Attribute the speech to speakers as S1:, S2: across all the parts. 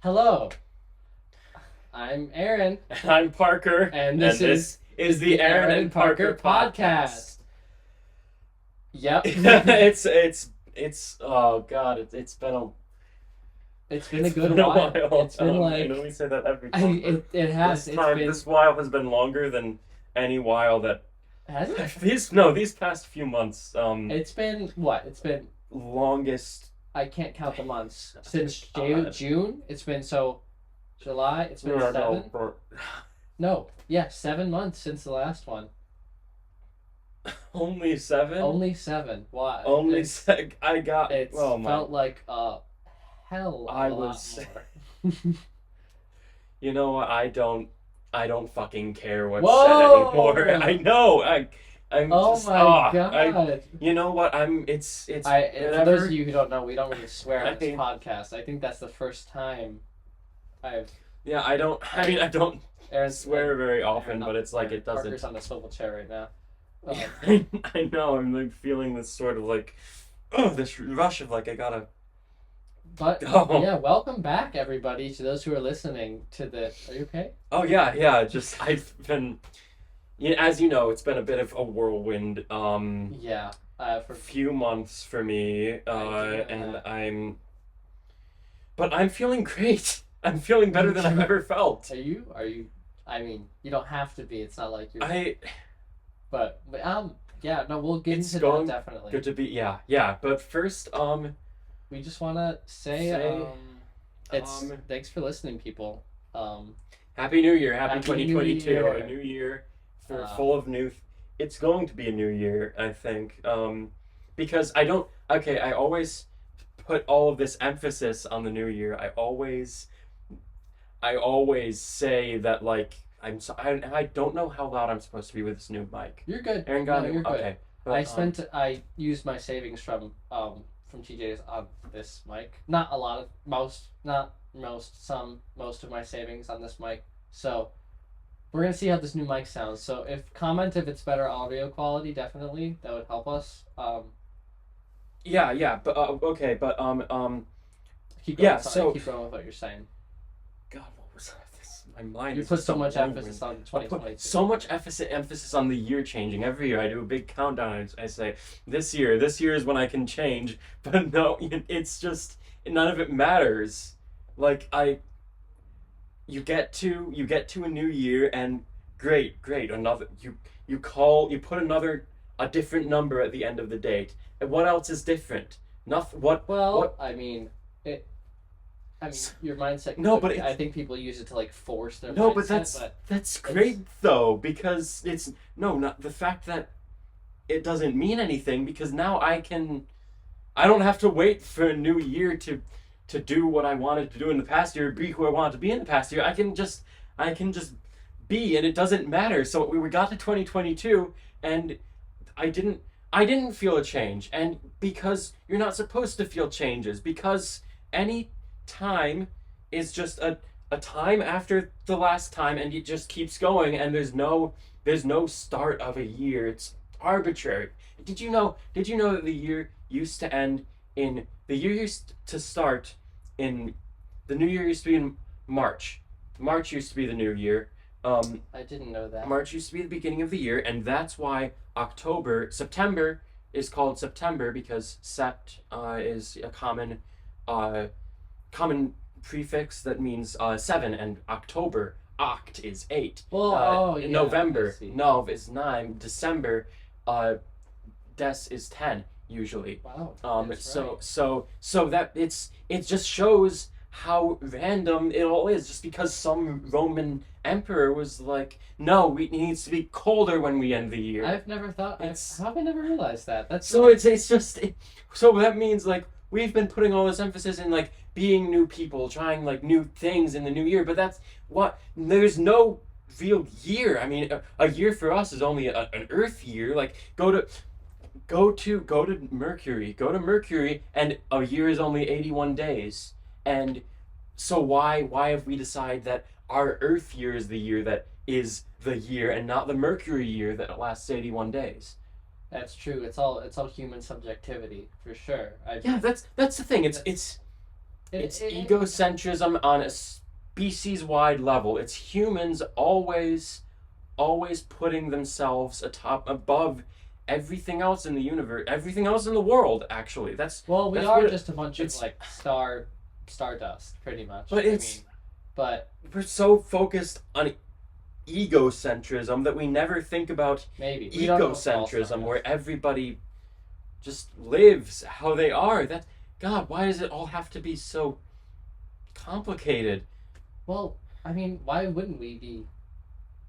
S1: Hello, I'm Aaron,
S2: And I'm Parker,
S1: and this
S2: is the Aaron and Parker podcast.
S1: Yep,
S2: it's oh god, it's been a
S1: it's been a
S2: it's
S1: good
S2: been a
S1: while.
S2: while.
S1: It's been
S2: I know we say that every
S1: I,
S2: time, but
S1: it has.
S2: this time this while has been longer than any while that
S1: Has it?
S2: these past few months
S1: It's been what? It's been
S2: longest.
S1: I can't count the months since
S2: God.
S1: June. It's been July. It's been seven. No, yeah, 7 months since the last one.
S2: Only 7.
S1: Only 7. Why?
S2: I got.
S1: It's
S2: Oh my.
S1: felt like a hell of
S2: I
S1: a lot
S2: was.
S1: more.
S2: You know what? I don't fucking care what's
S1: Whoa!
S2: said anymore. I know. I'm
S1: Oh
S2: just.
S1: my god!
S2: You know what? It's
S1: For
S2: whatever.
S1: those of you who don't know, we don't really swear on this
S2: I-
S1: podcast. I think that's the first time I've
S2: Yeah, I don't. I mean, I don't
S1: Aaron's
S2: swear very often,
S1: Aaron,
S2: but it's like
S1: Aaron
S2: it doesn't.
S1: Parker's on the swivel chair right now.
S2: I know. I'm like feeling this sort of like, this rush of like I gotta.
S1: But
S2: Oh.
S1: yeah, welcome back everybody to those who are listening to the. Are you okay?
S2: Oh yeah. Just I've been. Yeah, as you know, it's been a bit of a whirlwind.
S1: Yeah. For
S2: Few months for me,
S1: I do know
S2: and
S1: that.
S2: but I'm feeling great. I'm feeling better than I've ever felt.
S1: Are you? Are you? I mean, you don't have to be. It's not like you're.
S2: I
S1: But yeah. No, we'll get
S2: It's
S1: into
S2: going
S1: that definitely.
S2: good to be, yeah. But first,
S1: We just want to say it's thanks for listening, people.
S2: Happy New Year, happy
S1: Happy New
S2: 2022,
S1: Year.
S2: a new year for
S1: Uh,
S2: full of new. It's going to be a new year, I think, because I always put all of this emphasis on the new year. I always say that like I don't know how loud I'm supposed to be with this new mic.
S1: You're good.
S2: Aaron got
S1: No,
S2: it.
S1: you're good.
S2: Okay. But,
S1: I used my savings from TJ's on this mic. Not a lot of most of my savings on this mic. So we're gonna see how this new mic sounds. So if it's better audio quality, definitely that would help us.
S2: yeah, but okay, but
S1: Keep going.
S2: Yeah,
S1: Sorry,
S2: so-
S1: keep going with what you're saying.
S2: God, what was this? My mind.
S1: You
S2: is
S1: put
S2: just
S1: so much
S2: whirlwind.
S1: emphasis on
S2: I put
S1: 2022.
S2: so much emphasis on the year changing every year. I do a big countdown. And I say this year is when I can change. But no, it's just none of it matters. Like you get to a new year and great, another you put a different number at the end of the date. And what else is different? Nothing.
S1: Well,
S2: What?
S1: I mean, your mindset.
S2: No, but
S1: I think people use it to like force their.
S2: No,
S1: mindset,
S2: but that's great though, because it's not the fact that it doesn't mean anything, because now I don't have to wait for a new year to do what I wanted to do in the past year, be who I wanted to be in the past year. I can just be, and it doesn't matter. So we got to 2022 and I didn't feel a change, and because you're not supposed to feel changes, because any time is just a time after the last time, and it just keeps going, and there's no start of a year. It's arbitrary. Did you know that the year used to end in the year used to start in the new year used to be in March used to be the new year.
S1: I didn't know that.
S2: March used to be the beginning of the year, and that's why September is called September, because sept is a common prefix that means 7, and October, oct is 8.
S1: Well, yeah, I
S2: November,
S1: see.
S2: nov is 9. December, des is 10 usually.
S1: Wow. That's
S2: So
S1: right.
S2: so that it just shows how random it all is, just because some Roman emperor was like, no, it needs to be colder when we end the year.
S1: I've never thought. How have I never realized that? That's
S2: So it's just so that means like we've been putting all this emphasis in like being new people, trying like new things in the new year, but that's what there's no real year. I mean, a year for us is only an Earth year. Like go to Mercury, and a year is only 81 days. And so why have we decided that our Earth year is the year that is the year, and not the Mercury year that lasts 81 days?
S1: That's true. It's all human subjectivity for sure.
S2: Yeah, that's the thing. It's It's egocentrism on a species-wide level. It's humans always putting themselves above everything else in the universe, everything else in the world, actually. That's
S1: Well, we
S2: that's
S1: are
S2: what
S1: just a bunch of like stardust, pretty much.
S2: But
S1: but
S2: we're so focused on egocentrism that we never think about
S1: maybe we don't know what false
S2: egocentrism,
S1: stardust.
S2: where everybody just lives how they are. That God, why does it all have to be so complicated?
S1: Well, I mean, why wouldn't we be?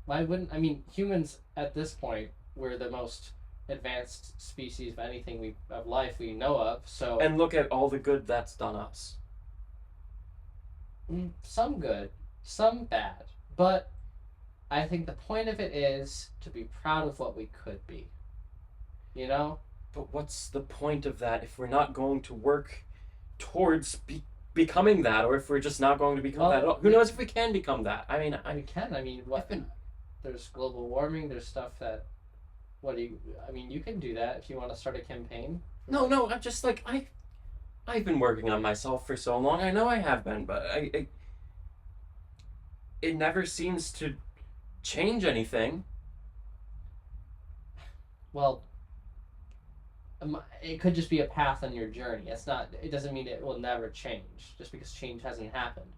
S1: Why wouldn't I mean humans at this point? We're the most advanced species of anything of life we know of. So
S2: And look at all the good that's done us.
S1: some good, some bad, but I think the point of it is to be proud of what we could be. You know?
S2: But what's the point of that if we're not going to work towards becoming that, or if we're just not going to become that at all? Who knows if we can become that? I mean,
S1: we can. I mean, there's global warming. There's stuff that. I mean, you can do that if you want to start a campaign.
S2: No, I'm just like I've been working on myself for so long. I know I have been, but it never seems to change anything.
S1: Well, it could just be a path on your journey. It's not. It doesn't mean it will never change just because change hasn't happened.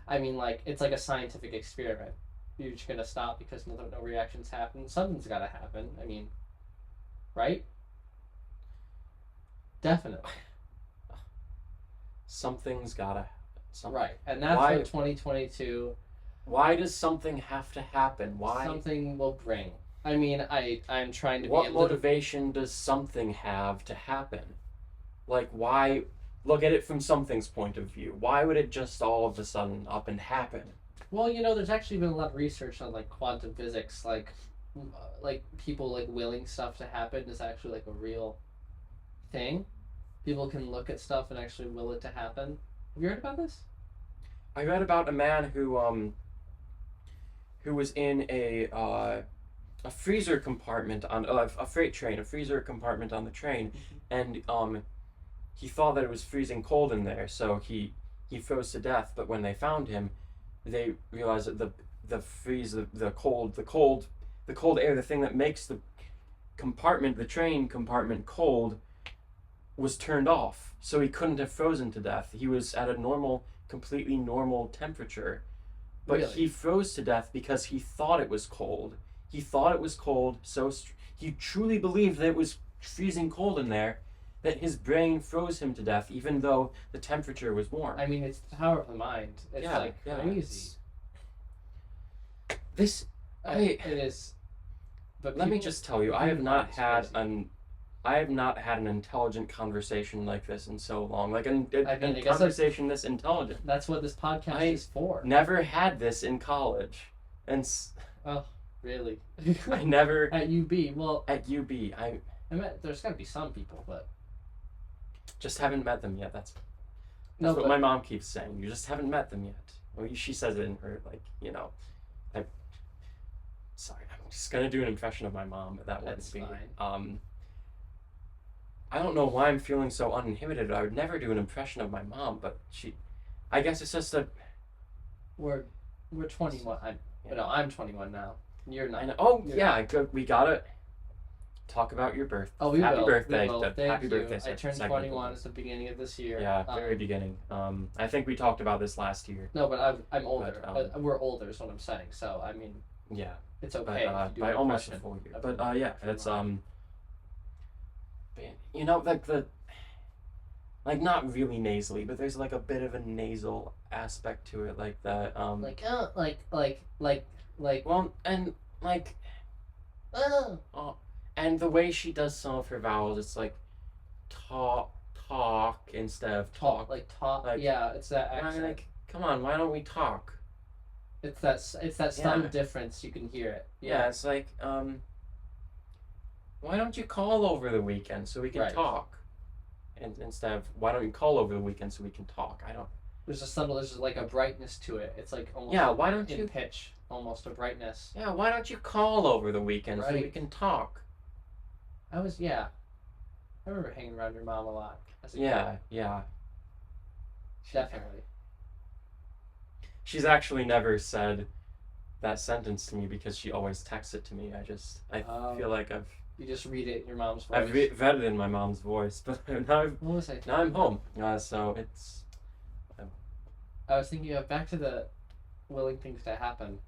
S1: I mean, like it's like a scientific experiment. You're just gonna stop because no reactions happen. Something's gotta happen. I mean, right? Definitely.
S2: Something's gotta happen.
S1: Right, and that's what 2022.
S2: Why does something have to happen? Why?
S1: Something will bring. I mean, I'm trying to.
S2: What motivation does something have to happen? Like, why? Look at it from something's point of view. Why would it just all of a sudden up and happen?
S1: Well, there's actually been a lot of research on like quantum physics, like people like willing stuff to happen is actually like a real thing. People can look at stuff and actually will it to happen. Have you heard about this?
S2: I read about a man who was in a freezer compartment on a freight train, a freezer compartment on the train, and he thought that it was freezing cold in there, so he froze to death. But when they found him, they realized that the cold air, the thing that makes the train compartment cold, was turned off, so he couldn't have frozen to death. He was at a completely normal temperature, but
S1: really?
S2: He froze to death because he thought it was cold. He thought it was cold, so he truly believed that it was freezing cold in there, that his brain froze him to death, even though the temperature was warm.
S1: I mean, it's the power of the mind. It's crazy. It is. But
S2: let me just tell you, I have not had an intelligent conversation like this in so long. Like a conversation this intelligent.
S1: That's what this podcast is for.
S2: Never had this in college, and
S1: oh, really?
S2: I never
S1: at UB. Well,
S2: at UB,
S1: I met, there's got to be some people, but
S2: just haven't met them yet. That's what my mom keeps saying. You just haven't met them yet. Well, she says it in her sorry, I'm just gonna do an impression of my mom, but that's fine. I don't know why I'm feeling so uninhibited. I would never do an impression of my mom, but I guess it's just
S1: We're 21. I'm 21 now. You're not.
S2: Oh yeah, we gotta talk about your birthday.
S1: Oh, we
S2: happy
S1: will.
S2: birthday!
S1: We will.
S2: Happy birthday!
S1: I turned 21 at the beginning of this year.
S2: Yeah, very beginning. I think we talked about this last year.
S1: No, but I'm older. We're older, is what I'm saying. So I mean.
S2: Yeah.
S1: It's okay.
S2: By almost a full year. But yeah, it's like not really nasally, but there's like a bit of a nasal aspect to it, like that. Well, and like. And the way she does some of her vowels, it's like talk instead of talk.
S1: Yeah, it's that accent.
S2: Like, come on, why don't we talk?
S1: It's that subtle difference. You can hear it.
S2: Yeah, it's like, why don't you call over the weekend so we can talk? And instead of, why don't you call over the weekend so we can talk?
S1: There's like a brightness to it. It's like almost
S2: why don't you
S1: pitch, almost a brightness.
S2: Yeah, why don't you call over the weekend so we can talk?
S1: I remember hanging around your mom a lot as a kid.
S2: Yeah.
S1: Definitely.
S2: She's actually never said that sentence to me because she always texts it to me. I feel like
S1: You just read it in your mom's voice.
S2: I've read it in my mom's voice, but now
S1: What was I thinking?
S2: I'm home. So it's.
S1: I was thinking of back to the willing things to happen.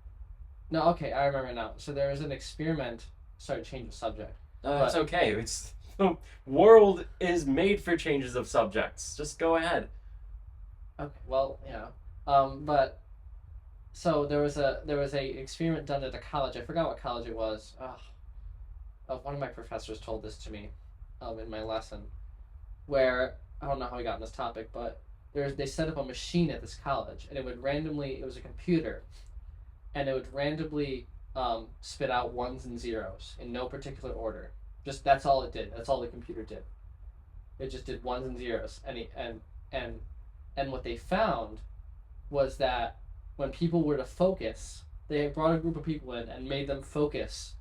S1: No, okay, I remember now. So there was an experiment. Sorry, change of subject.
S2: It's okay. It's the world is made for changes of subjects. Just go ahead.
S1: Okay, well, yeah. But so there was a experiment done at a college. I forgot what college it was. One of my professors told this to me, in my lesson, where I don't know how we got on this topic, but they set up a machine at this college, and it was a computer, and it would randomly spit out ones and zeros in no particular order. Just that's all it did. That's all the computer did. It just did ones and zeros, and what they found was that when people were to focus, they brought a group of people in and made them focus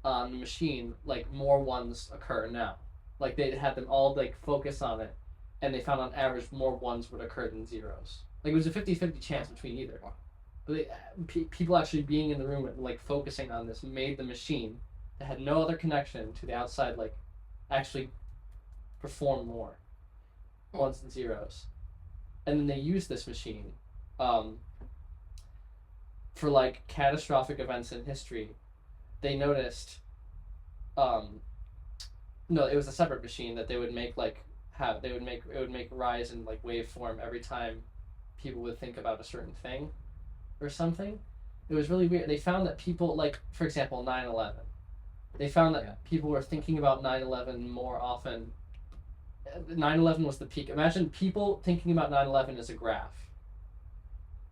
S1: on the machine. Like more ones occur now. Like they had them all like focus on it, and they found on average more ones would occur than zeros. Like it was a 50-50 chance between either. But people actually being in the room and like focusing on this made the machine that had no other connection to the outside like actually perform more ones and zeros. And then they used this machine for like catastrophic events in history. They noticed no, it was a separate machine that they would make it would make rise in like waveform every time people would think about a certain thing or something. It was really weird. They found that people, like for example 9/11, they found that people were thinking about 9/11 more often. 9/11 was the peak. Imagine people thinking about 9/11 as a graph,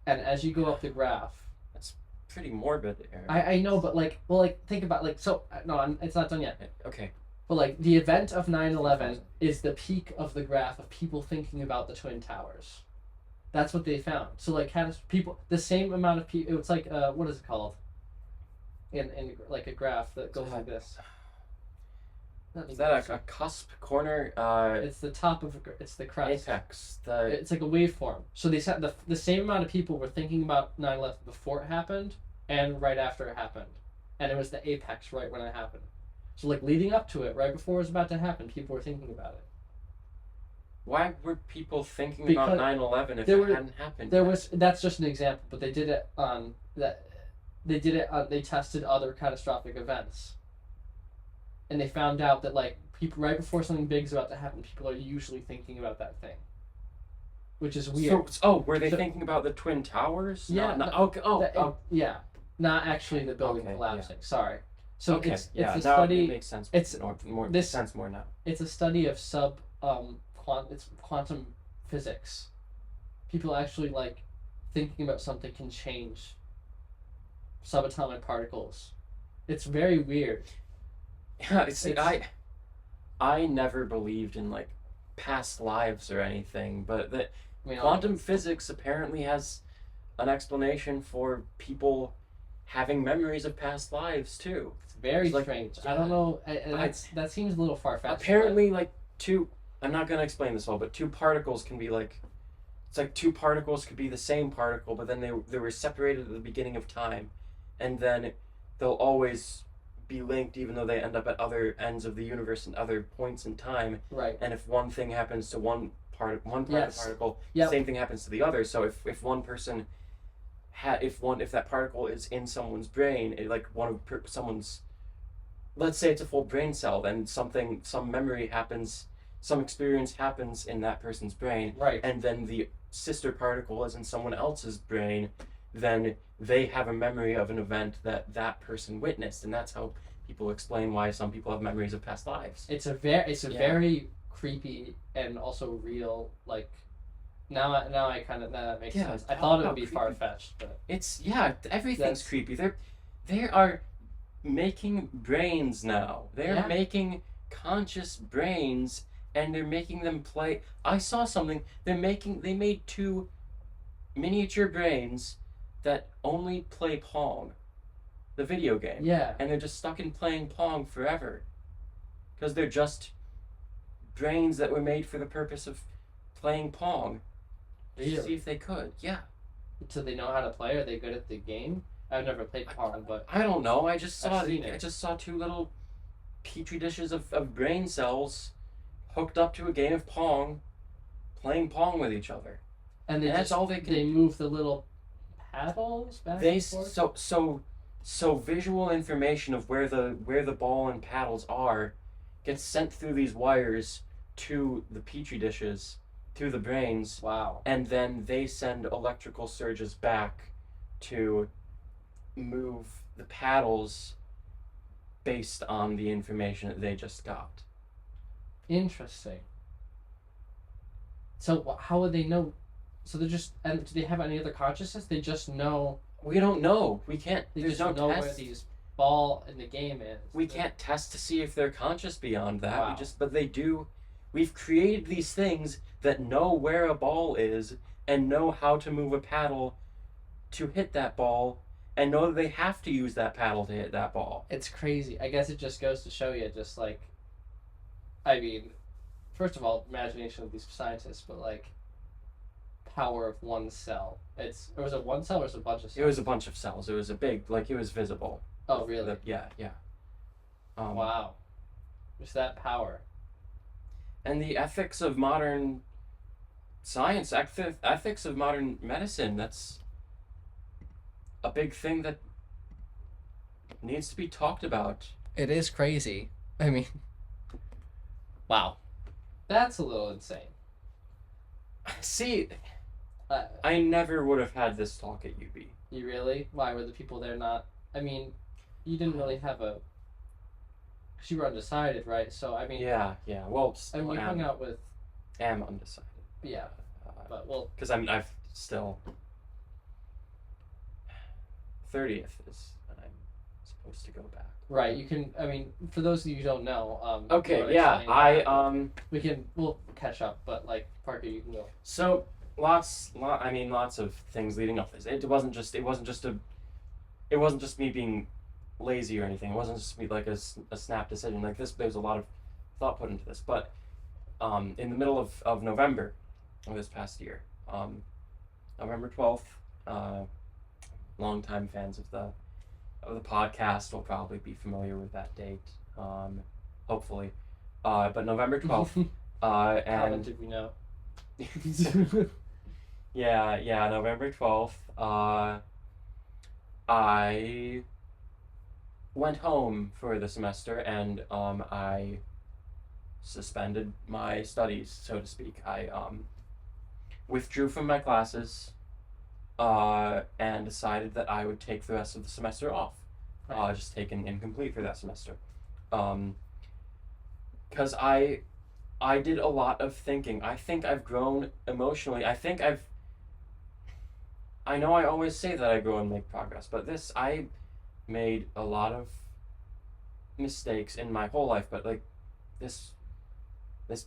S1: and as you go up the graph,
S2: That's pretty morbid, Aaron.
S1: I know, but think about it's not done yet.
S2: Okay.
S1: But like the event of 9/11 is the peak of the graph of people thinking about the Twin Towers. That's what they found. So like people, the same amount of people. It's like what is it called? In like a graph that goes like this.
S2: Is that a cusp corner?
S1: It's the top of it's the crest.
S2: Apex.
S1: It's like a waveform. So they said the same amount of people were thinking about 9/11 before it happened and right after it happened, and it was the apex right when it happened. So like leading up to it, right before it was about to happen, people were thinking about it.
S2: Why were people thinking about 9/11 if it hadn't happened?
S1: That's just an example, but they did it on that. They did it on. They tested other catastrophic events, and they found out that like people right before something big is about to happen, people are usually thinking about that thing, which is weird.
S2: Were they thinking about the Twin Towers?
S1: Yeah. Yeah. Not actually the building collapsing. Yeah. Sorry. So it's a study.
S2: It makes sense. Sense more now.
S1: It's a study of it's quantum physics. People actually like thinking about something can change subatomic particles. It's very weird.
S2: Yeah, I never believed in like past lives or anything, but quantum physics apparently has an explanation for people having memories of past lives too.
S1: It's very strange. I don't know. That seems a little far-fetched.
S2: Apparently, I'm not gonna explain this all, but two particles can be like. It's like two particles could be the same particle, but then they were separated at the beginning of time, and then they'll always be linked, even though they end up at other ends of the universe and other points in time.
S1: Right.
S2: And if one thing happens to one part of the particle, the same thing happens to the other. So if one person if that particle is in someone's brain, someone's, let's say it's a full brain cell, then some memory happens, some experience happens in that person's brain,
S1: right?
S2: And then the sister particle is in someone else's brain, then they have a memory of an event that person witnessed, and that's how people explain why some people have memories of past lives.
S1: It's a very creepy and also real, like. Now I kind of that makes sense. I thought it would be far-fetched, but
S2: everything's creepy. They are making brains now. They're making conscious brains, and they're making them play. I saw something. They made two miniature brains that only play Pong, the video game.
S1: Yeah.
S2: And they're just stuck in playing Pong forever, because they're just brains that were made for the purpose of playing Pong. to see
S1: Really?
S2: if they could. Yeah.
S1: So they know how to play? Are they good at the game? I've never played Pong, but
S2: I don't know.
S1: I've seen
S2: I
S1: it.
S2: just saw two little petri dishes of brain cells hooked up to a game of Pong, playing Pong with each other.
S1: And they
S2: And that's
S1: just
S2: all they can.
S1: they move the little paddles back
S2: They
S1: and forth.
S2: so visual information of where the ball and paddles are gets sent through these wires to the petri dishes, to the brains,
S1: Wow.
S2: and then they send electrical surges back to move the paddles based on the information that they just got.
S1: Interesting. So how would they know? So they're just and do they have any other consciousness? They just know.
S2: We don't know. We can't.
S1: They
S2: There's
S1: just
S2: no
S1: know where
S2: test.
S1: these ball in the game is.
S2: We can't test to see if they're conscious beyond that.
S1: Wow.
S2: But they do. We've created these things that know where a ball is and know how to move a paddle to hit that ball and know that they have to use that paddle to hit that ball.
S1: It's crazy. I guess it just goes to show you, just like, I mean, first of all, imagination of these scientists, but like, power of one cell. Or was it one cell or was it a bunch of cells?
S2: It was a bunch of cells. It was a big, like, it was visible.
S1: Oh, really?
S2: Yeah.
S1: Wow. Just that power.
S2: And the ethics of modern science, ethics of modern medicine, that's a big thing that needs to be talked about.
S1: It is crazy. I mean, wow. That's a little insane.
S2: See,
S1: Uh,
S2: I never would have had this talk at UB.
S1: You really? Why were the people there not? I mean, you didn't really have a. Because you were undecided, right? So, I mean.
S2: Yeah. Well,
S1: I mean, you hung out with.
S2: am undecided.
S1: Yeah. But, well.
S2: Because I've still 30th is when I'm supposed to go back.
S1: Right, you can. I mean, for those of you who don't know,
S2: Okay,
S1: you wanna
S2: yeah,
S1: explain that? We'll catch up, but like Parker, you can go.
S2: So lots of things leading up to this. It wasn't just me being lazy or anything. It wasn't just me like a snap decision like this. There's a lot of thought put into this. But in the middle of November of this past year, November 12th, longtime fans of the podcast will probably be familiar with that date. Hopefully, but November 12th,
S1: How
S2: and
S1: did we know?
S2: yeah, November 12th, I went home for the semester and I suspended my studies, so to speak. I withdrew from my classes and decided that I would take the rest of the semester off. Just take an incomplete for that semester. Because I did a lot of thinking. I think I've grown emotionally. I know I always say that I grow and make progress, but I made a lot of mistakes in my whole life, but like this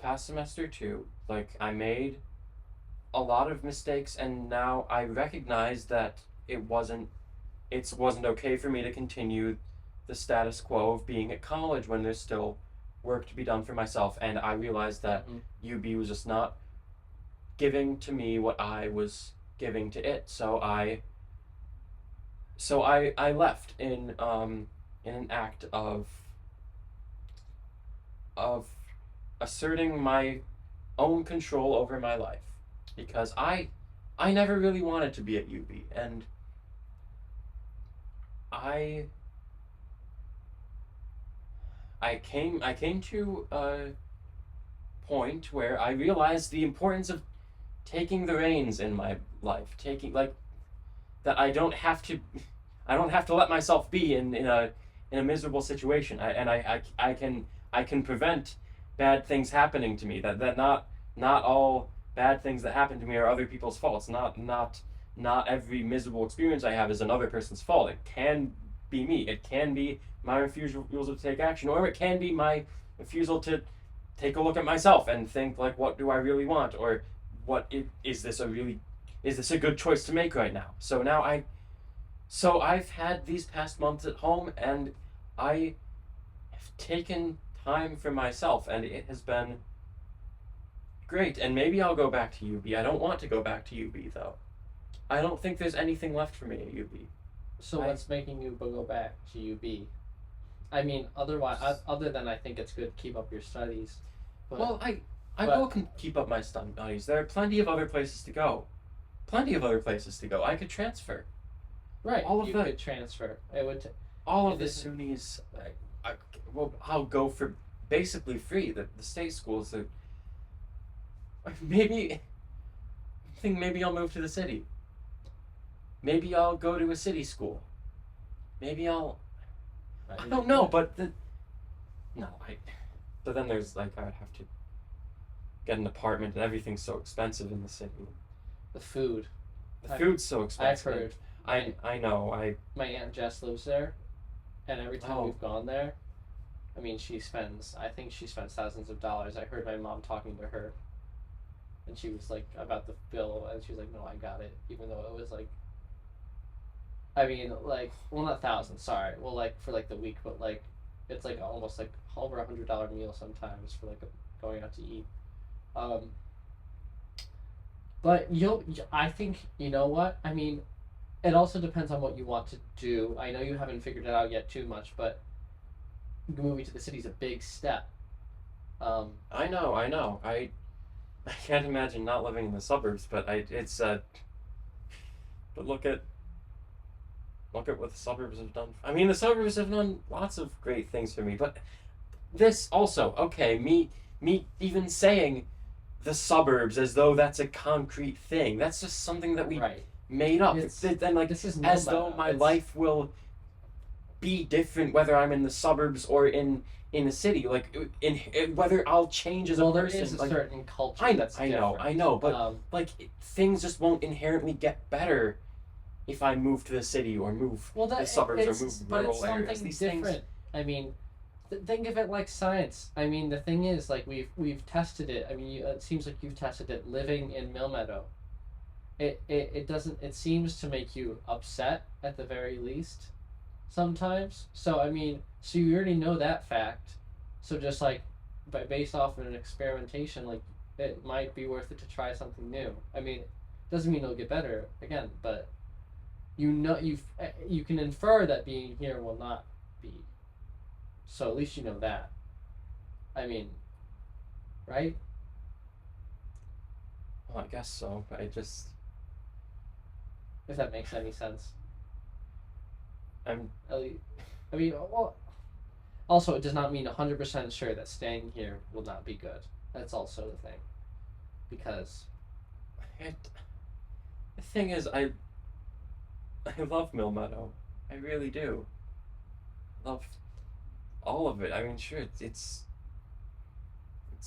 S2: past semester too, like I made a lot of mistakes, and now I recognize that it wasn't okay for me to continue the status quo of being at college when there's still work to be done for myself, and I realized that UB was just not giving to me what I was giving to it. So I left in an act of asserting my own control over my life, because I never really wanted to be at UB, and I came to a point where I realized the importance of taking the reins in my life, taking like that I don't have to let myself be in a miserable situation. I can prevent bad things happening to me. That not all bad things that happen to me are other people's faults. Not every miserable experience I have is another person's fault. It can be me. It can be my refusal to take action, or it can be my refusal to take a look at myself and think like, what do I really want, or is this a good choice to make right now? So I've had these past months at home, and I have taken time for myself, and it has been great, and maybe I'll go back to UB. I don't want to go back to UB though. I don't think there's anything left for me at UB.
S1: So what's making you go back to UB? I mean, other than I think it's good to keep up your studies. But,
S2: Well, I
S1: but-
S2: will keep up my studies. There are plenty of other places to go. Plenty of other places to go. I could transfer.
S1: right,
S2: all of
S1: you
S2: the-
S1: could transfer. It would.
S2: All of
S1: And
S2: the
S1: this-
S2: SUNYs, well, I'll go for basically free. The state schools are. Maybe. I think maybe I'll move to the city. Maybe I'll go to a city school. Maybe I'll. I don't know, but no, but then there's like I would have to get an apartment and everything's so expensive in the city.
S1: The food.
S2: The
S1: I-
S2: food's so
S1: I've
S2: expensive.
S1: heard.
S2: I know.
S1: My aunt Jess lives there, and every time
S2: Oh.
S1: we've gone there, I mean, I think she spends thousands of dollars. I heard my mom talking to her, and she was like about the bill, and she was like, "No, I got it," even though it was like. I mean, like, well, not thousands. Sorry. Well, like for like the week, but like, it's like almost like over $100 meal sometimes for like going out to eat. But I think you know what I mean. It also depends on what you want to do. I know you haven't figured it out yet too much, but moving to the city is a big step.
S2: I know. I can't imagine not living in the suburbs, but but look at what the suburbs have done. I mean, the suburbs have done lots of great things for me, but this also, okay, me even saying the suburbs as though that's a concrete thing. That's just something that we
S1: Right.
S2: made up.
S1: It's-
S2: Then like
S1: This is
S2: as
S1: no
S2: though
S1: matter.
S2: my
S1: It's-
S2: life will be different whether I'm in the suburbs or in a city. Like whether I'll change as
S1: Well,
S2: a
S1: there
S2: person.
S1: is a
S2: like,
S1: certain culture
S2: I know,
S1: that's
S2: I know,
S1: different.
S2: but like things just won't inherently get better if I move to the city or move
S1: well,
S2: the suburbs or move
S1: but
S2: rural
S1: it's
S2: areas.
S1: something
S2: These
S1: different.
S2: things.
S1: I mean, think of it like science. I mean, the thing is, like we've tested it. I mean, it seems like you've tested it living in Mill Meadow. It doesn't. It seems to make you upset at the very least, sometimes. So I mean, so you already know that fact. So just like, based off of an experimentation, like it might be worth it to try something new. I mean, doesn't mean it'll get better again, but you can infer that being here will not be. So at least you know that. I mean, right?
S2: Well, I guess so, but
S1: If that makes any sense.
S2: I'm
S1: At least, I mean, well, also it does not mean 100% sure that staying here will not be good. That's also the thing, because
S2: the thing is, I love Mill Meadow. I really do. Love all of it. I mean, sure, it's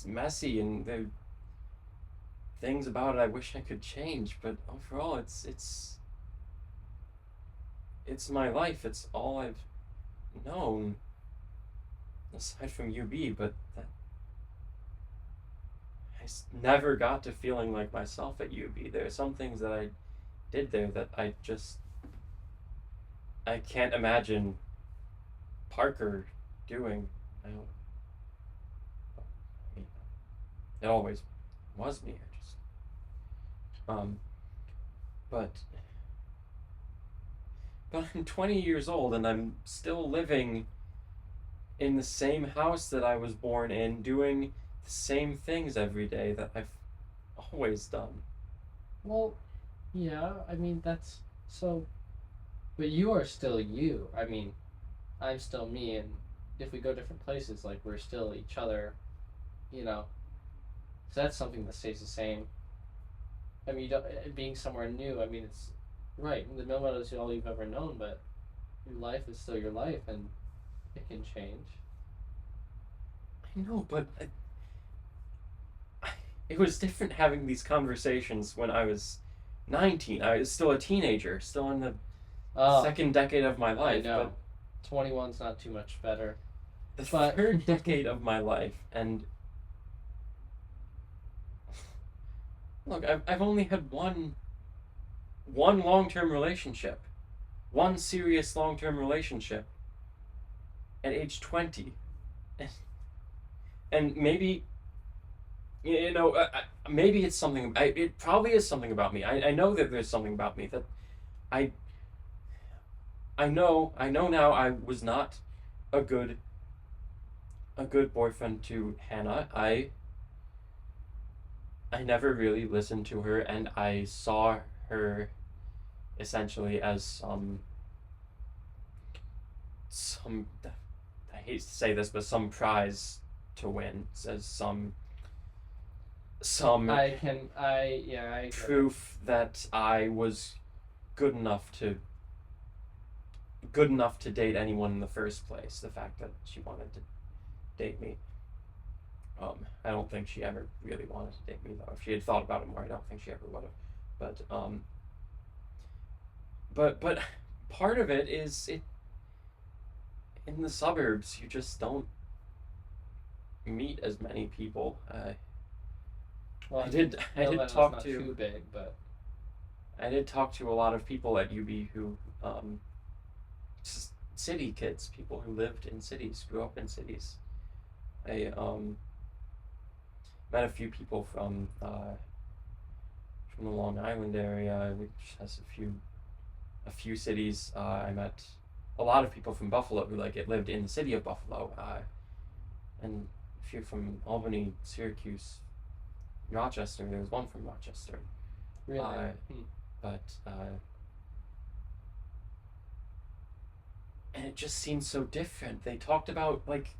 S2: messy and there are things about it I wish I could change, but overall, it's my life. It's all I've known, aside from UB. But never got to feeling like myself at UB. There are some things that I did there that I can't imagine Parker doing. I mean, it always was me. But I'm 20 years old and I'm still living in the same house that I was born in, doing the same things every day that I've always done.
S1: well, yeah. I mean that's so, but you are still you. I mean, I'm still me, and if we go different places, like we're still each other. You know. So that's something that stays the same. I mean, you don't, being somewhere new. I mean, it's right. The Mill Meadow is all you've ever known, but your life is still your life, and it can change.
S2: I know, but it was different having these conversations when I was 19. I was still a teenager, still in the
S1: Oh,
S2: second decade of my
S1: I
S2: life.
S1: know. 21's not too much better.
S2: But the
S1: But-
S2: third decade of my life, and look, I've only had one long-term relationship, one serious long-term relationship at age 20. And maybe you know, maybe it's something. It probably is something about me. I know that there's something about me that I I know now I was not a good boyfriend to Hannah. I never really listened to her, and I saw her essentially as some I hate to say this, but some prize to win, as some
S1: I
S2: proof that I was good enough to date anyone in the first place. The fact that she wanted to date me. I don't think she ever really wanted to date me though. If she had thought about it more, I don't think she ever would have. But part of it is it in the suburbs. You just don't meet as many people.
S1: well,
S2: I did
S1: Milvan's
S2: talk
S1: not
S2: to
S1: too big, but
S2: I did talk to a lot of people at UB who city kids, people who lived in cities, grew up in cities. I met a few people from the Long Island area, which has a few cities. I met a lot of people from Buffalo who like it lived in the city of Buffalo, and a few from Albany, Syracuse, Rochester. There was one from Rochester,
S1: really,
S2: but and it just seemed so different. They talked about like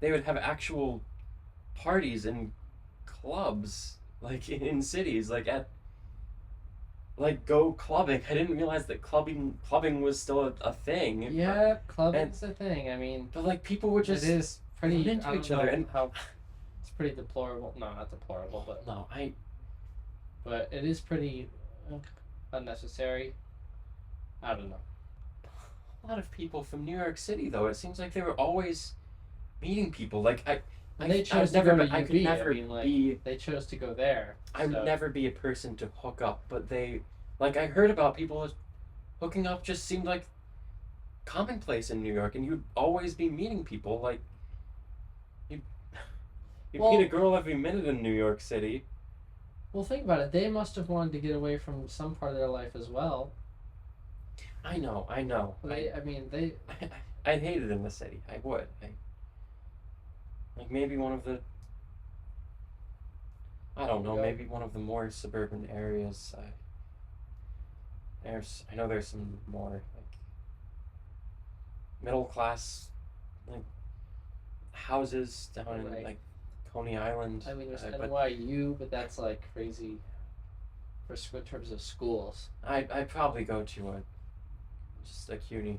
S2: they would have actual parties in clubs, like in cities, like at like go clubbing. I didn't realize that clubbing was still a thing.
S1: yeah, clubbing's a thing. I mean,
S2: But like people would just
S1: it is pretty
S2: run into
S1: I don't
S2: each other,
S1: know
S2: and
S1: how it's pretty deplorable. No, not deplorable,
S2: no,
S1: but it is pretty unnecessary. I don't know.
S2: a lot of people from New York City though. It seems like they were always meeting people. Like
S1: And they chose to
S2: never,
S1: go to
S2: I
S1: UB.
S2: could never
S1: I mean, like,
S2: be.
S1: they chose to go there.
S2: I would never be a person to hook up, but they, like I heard about people hooking up just seemed like commonplace in New York, and you'd always be meeting people. Like you, you
S1: Well-
S2: meet a girl every minute in New York City.
S1: Well, think about it. They must have wanted to get away from some part of their life as well.
S2: I know.
S1: I mean, they.
S2: I'd hate it in the city. I would. Like maybe one of the. I don't know.
S1: Yeah.
S2: Maybe one of the more suburban areas. I know there's some more like middle class like houses down in
S1: Right.
S2: like Coney Island.
S1: I mean, there's
S2: but
S1: NYU, but that's like crazy. In terms of schools.
S2: I'd probably go to just a CUNY,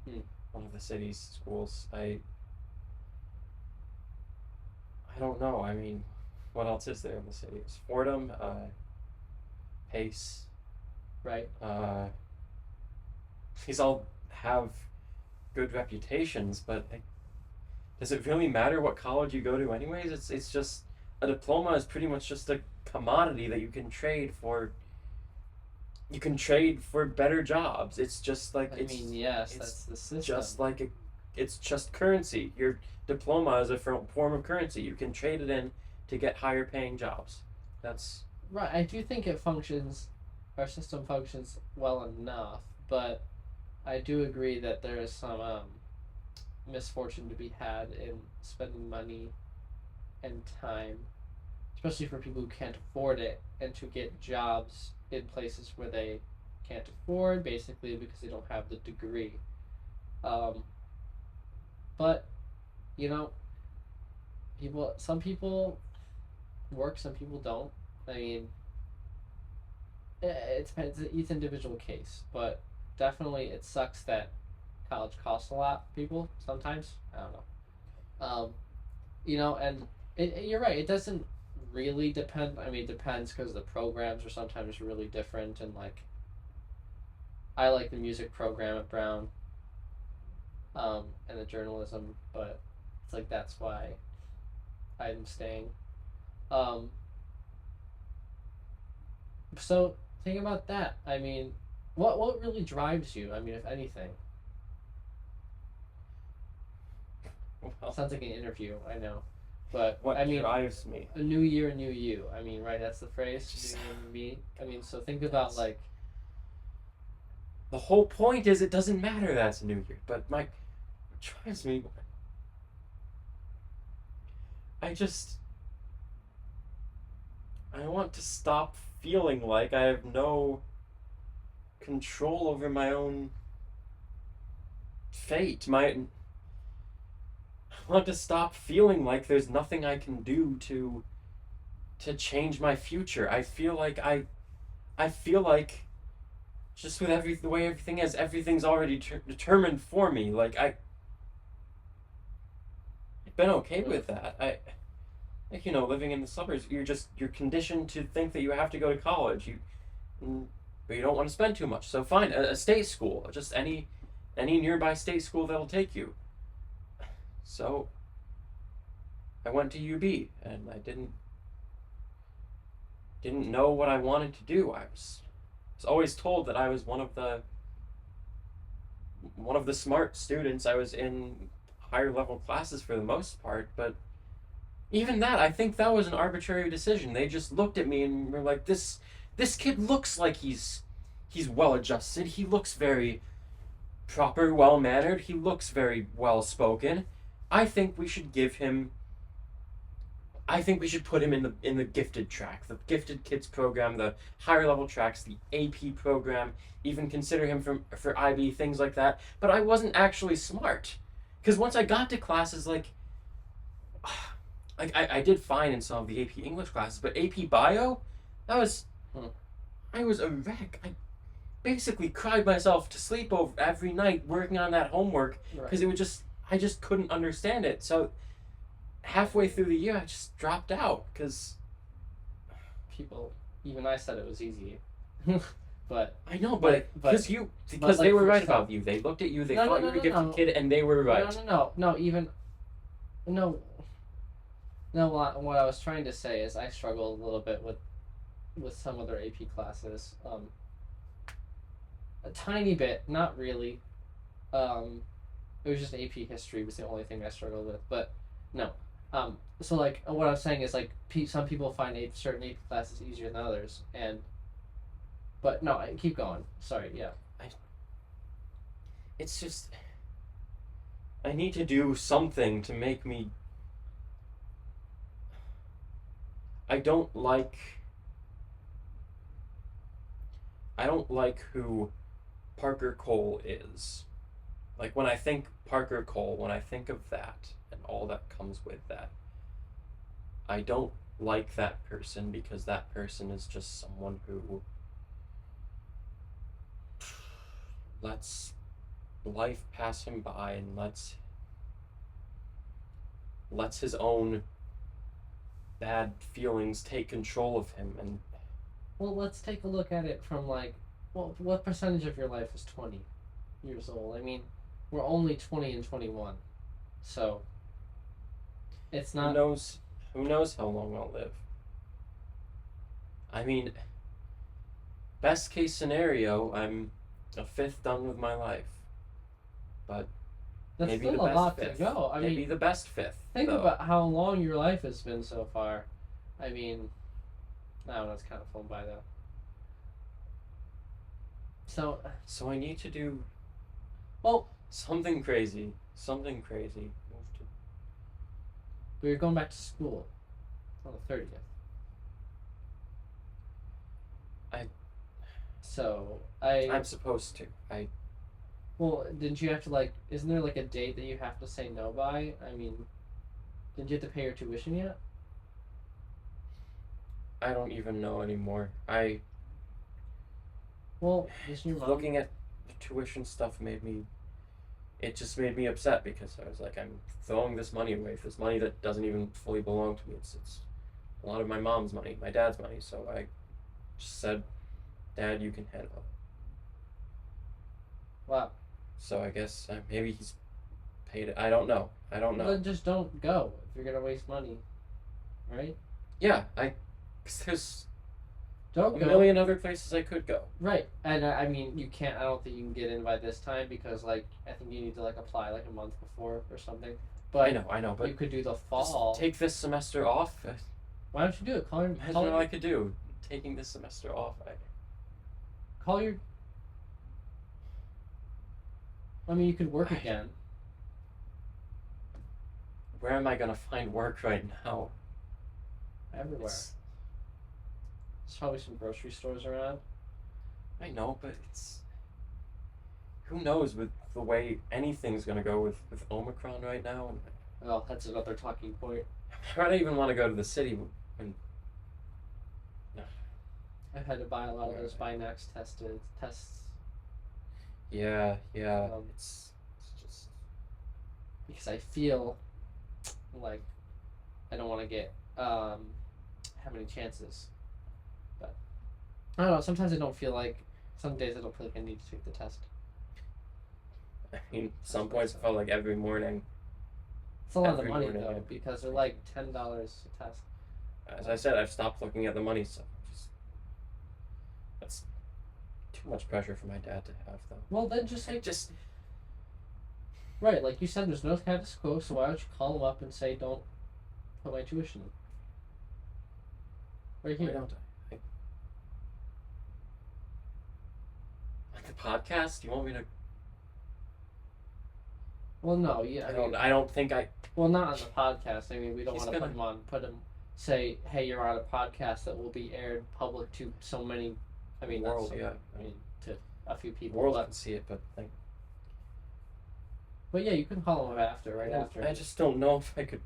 S1: Hmm.
S2: one of the city's schools. I don't know. I mean, what else is there in the city? It's Fordham, Pace.
S1: Right.
S2: These all have good reputations, but does it really matter what college you go to, anyways? It's just a diploma is pretty much just a commodity that you can trade for. You can trade for better jobs. It's just like
S1: I mean, yes,
S2: it's
S1: that's the system.
S2: just like it's just currency. Your diploma is a form of currency. You can trade it in to get higher paying jobs. That's
S1: Right. I do think it functions. Our system functions well enough, but I do agree that there is some misfortune to be had in spending money and time, especially for people who can't afford it, and to get jobs in places where they can't afford, basically because they don't have the degree. But you know, some people work, some people don't. I mean, it depends. It's each individual case, but definitely it sucks that college costs a lot. People sometimes I don't know. And you're right. It doesn't really depend. I mean, it depends because the programs are sometimes really different. And like, I like the music program at Brown, and the journalism, but it's like that's why I'm staying. Um, so think about that. I mean, what really drives you? I mean, if anything.
S2: well,
S1: Sounds like an interview. I know. But
S2: What
S1: I mean,
S2: drives me?
S1: a new year, new you. I mean, right? That's the phrase.
S2: Just-
S1: New year, new me. I mean, so think about like,
S2: The whole point is it doesn't matter that it's a new year. But what drives me. I just. I want to stop feeling like I have no control over my own fate. I want to stop feeling like there's nothing I can do to change my future. I feel like just with the way everything is, everything's already determined for me. Like I've been okay with that. Like, living in the suburbs, you're conditioned to think that you have to go to college. But you don't want to spend too much. So fine, a state school, just any nearby state school that'll take you. So I went to UB, and I didn't know what I wanted to do. I was always told that I was one of the smart students. I was in higher level classes for the most part, but even that, I think that was an arbitrary decision. They just looked at me and were like, this kid looks like he's well adjusted. He looks very proper, well mannered. He looks very well spoken. I think we should put him in the gifted track, the gifted kids program, the higher level tracks, the AP program, even consider him for IB, things like that. But I wasn't actually smart. Because once I got to classes like I did fine in some of the AP English classes, but AP Bio, I was a wreck. I basically cried myself to sleep over every night working on that homework because I just couldn't understand it. So halfway through the year, I just dropped out because
S1: even I said it was easy. But
S2: I know, but because they were right about you. They looked at you. They thought you were a gifted kid, and they were right.
S1: No. What I was trying to say is I struggle a little bit with some other AP classes. A tiny bit, not really. It was just AP history was the only thing I struggled with. But no. So like what I was saying is like some people find certain AP classes easier than others, but no, I keep going. Sorry, yeah.
S2: It's just I need to do something to make me. I don't like who Parker Cole is. Like when I think Parker Cole, when I think of that and all that comes with that, I don't like that person because that person is just someone who lets life pass him by and lets his own bad feelings take control of him. And
S1: well, let's take a look at it from like, well, what percentage of your life is 20 years old? I mean, we're only 20 and 21, so it's not.
S2: Who knows how long I'll live? I mean, best case scenario, I'm a fifth done with my life, but
S1: That's
S2: maybe
S1: still
S2: the
S1: a
S2: best
S1: lot
S2: fifth.
S1: to go. I
S2: maybe
S1: mean,
S2: the best fifth.
S1: think
S2: though.
S1: about how long your life has been so far. I mean, no, that's kind of flown by though.
S2: So I need to do
S1: well,
S2: something crazy.
S1: but you're going back to school on the 30th.
S2: I'm supposed to.
S1: Well, didn't you have to like? Isn't there like a date that you have to say no by? I mean, did you have to pay your tuition yet?
S2: I don't even know anymore.
S1: Well, isn't your mom?
S2: Looking at the tuition stuff it just made me upset because I was like, I'm throwing this money away for this money that doesn't even fully belong to me. It's a lot of my mom's money, my dad's money. So I just said, Dad, you can handle it.
S1: Wow.
S2: So I guess maybe he's paid it. I don't know.
S1: Then just don't go if you're gonna waste money, right?
S2: Yeah, cause there's
S1: Don't
S2: a
S1: go.
S2: million other places I could go.
S1: Right, and I mean, you can't. I don't think you can get in by this time because, like, I think you need to like apply like a month before or something. But
S2: I know, but
S1: you could do the
S2: just
S1: fall.
S2: take this semester off.
S1: Why don't you do it?
S2: Imagine what I could do taking this semester off.
S1: Call your. I mean, you could work again.
S2: Where am I gonna find work right now?
S1: Everywhere. There's probably some grocery stores around.
S2: I know, but it's. Who knows with the way anything's gonna go with Omicron right now?
S1: Well, that's another talking point.
S2: I don't even want to go to the city. And
S1: I've had to buy a lot of those Binax tests.
S2: yeah, it's just
S1: Because I feel like I don't want to get have any chances. But I don't know. Sometimes I don't feel like. Some days I don't feel like I need to take the test.
S2: I mean, some points it felt like every morning.
S1: It's a lot of
S2: Every
S1: money
S2: morning,
S1: though,
S2: yeah.
S1: because they're like $10 a test.
S2: As I said, I've stopped looking at the money, so that's too much pressure for my dad to have, though.
S1: Well, then just like
S2: Just
S1: right, like you said, there's no status quo. So why don't you call them up and say, "Don't put my tuition in." Right
S2: why
S1: here.
S2: don't I? On the podcast, you want me to?
S1: Well, no, yeah.
S2: I don't think I.
S1: Well, not on the podcast. I mean, we don't
S2: He's
S1: want to
S2: gonna-
S1: put him on. Put him. Say, hey, you're on a podcast that will be aired public to so many. I mean, not
S2: world,
S1: so-
S2: yeah.
S1: I mean, to a few
S2: The
S1: people.
S2: world
S1: But,
S2: can see it, but like,
S1: but yeah, you can call him up after, right after.
S2: I just don't know if I could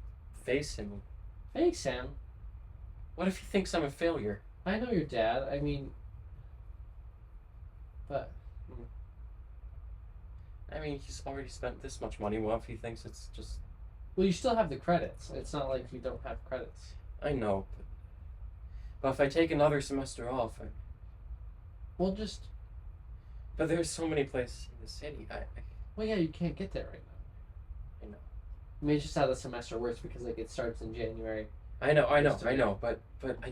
S2: face him.
S1: Hey, Sam.
S2: What if he thinks I'm a failure?
S1: I know your dad. I mean, but
S2: I mean, he's already spent this much money. What if he thinks it's just?
S1: well, you still have the credits. It's not like you don't have credits.
S2: I know, but if I take another semester off,
S1: Well, just
S2: but there's so many places in the city.
S1: well, yeah, you can't get there right now.
S2: I know.
S1: I mean, it's just how the semester works because like it starts in January.
S2: I know,
S1: Used to be.
S2: but I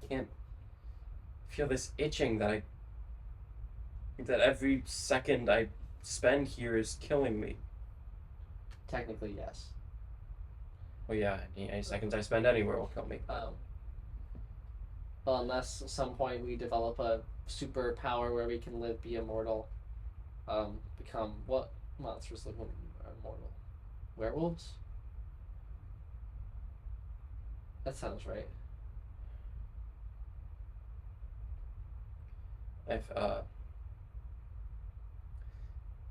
S2: can't feel this itching that every second I spend here is killing me.
S1: Technically, yes.
S2: Well, yeah, any seconds I spend anywhere will kill me.
S1: Well, unless at some point we develop a superpower where we can be immortal, become what monsters live when are immortal? Werewolves? That sounds right.
S2: I've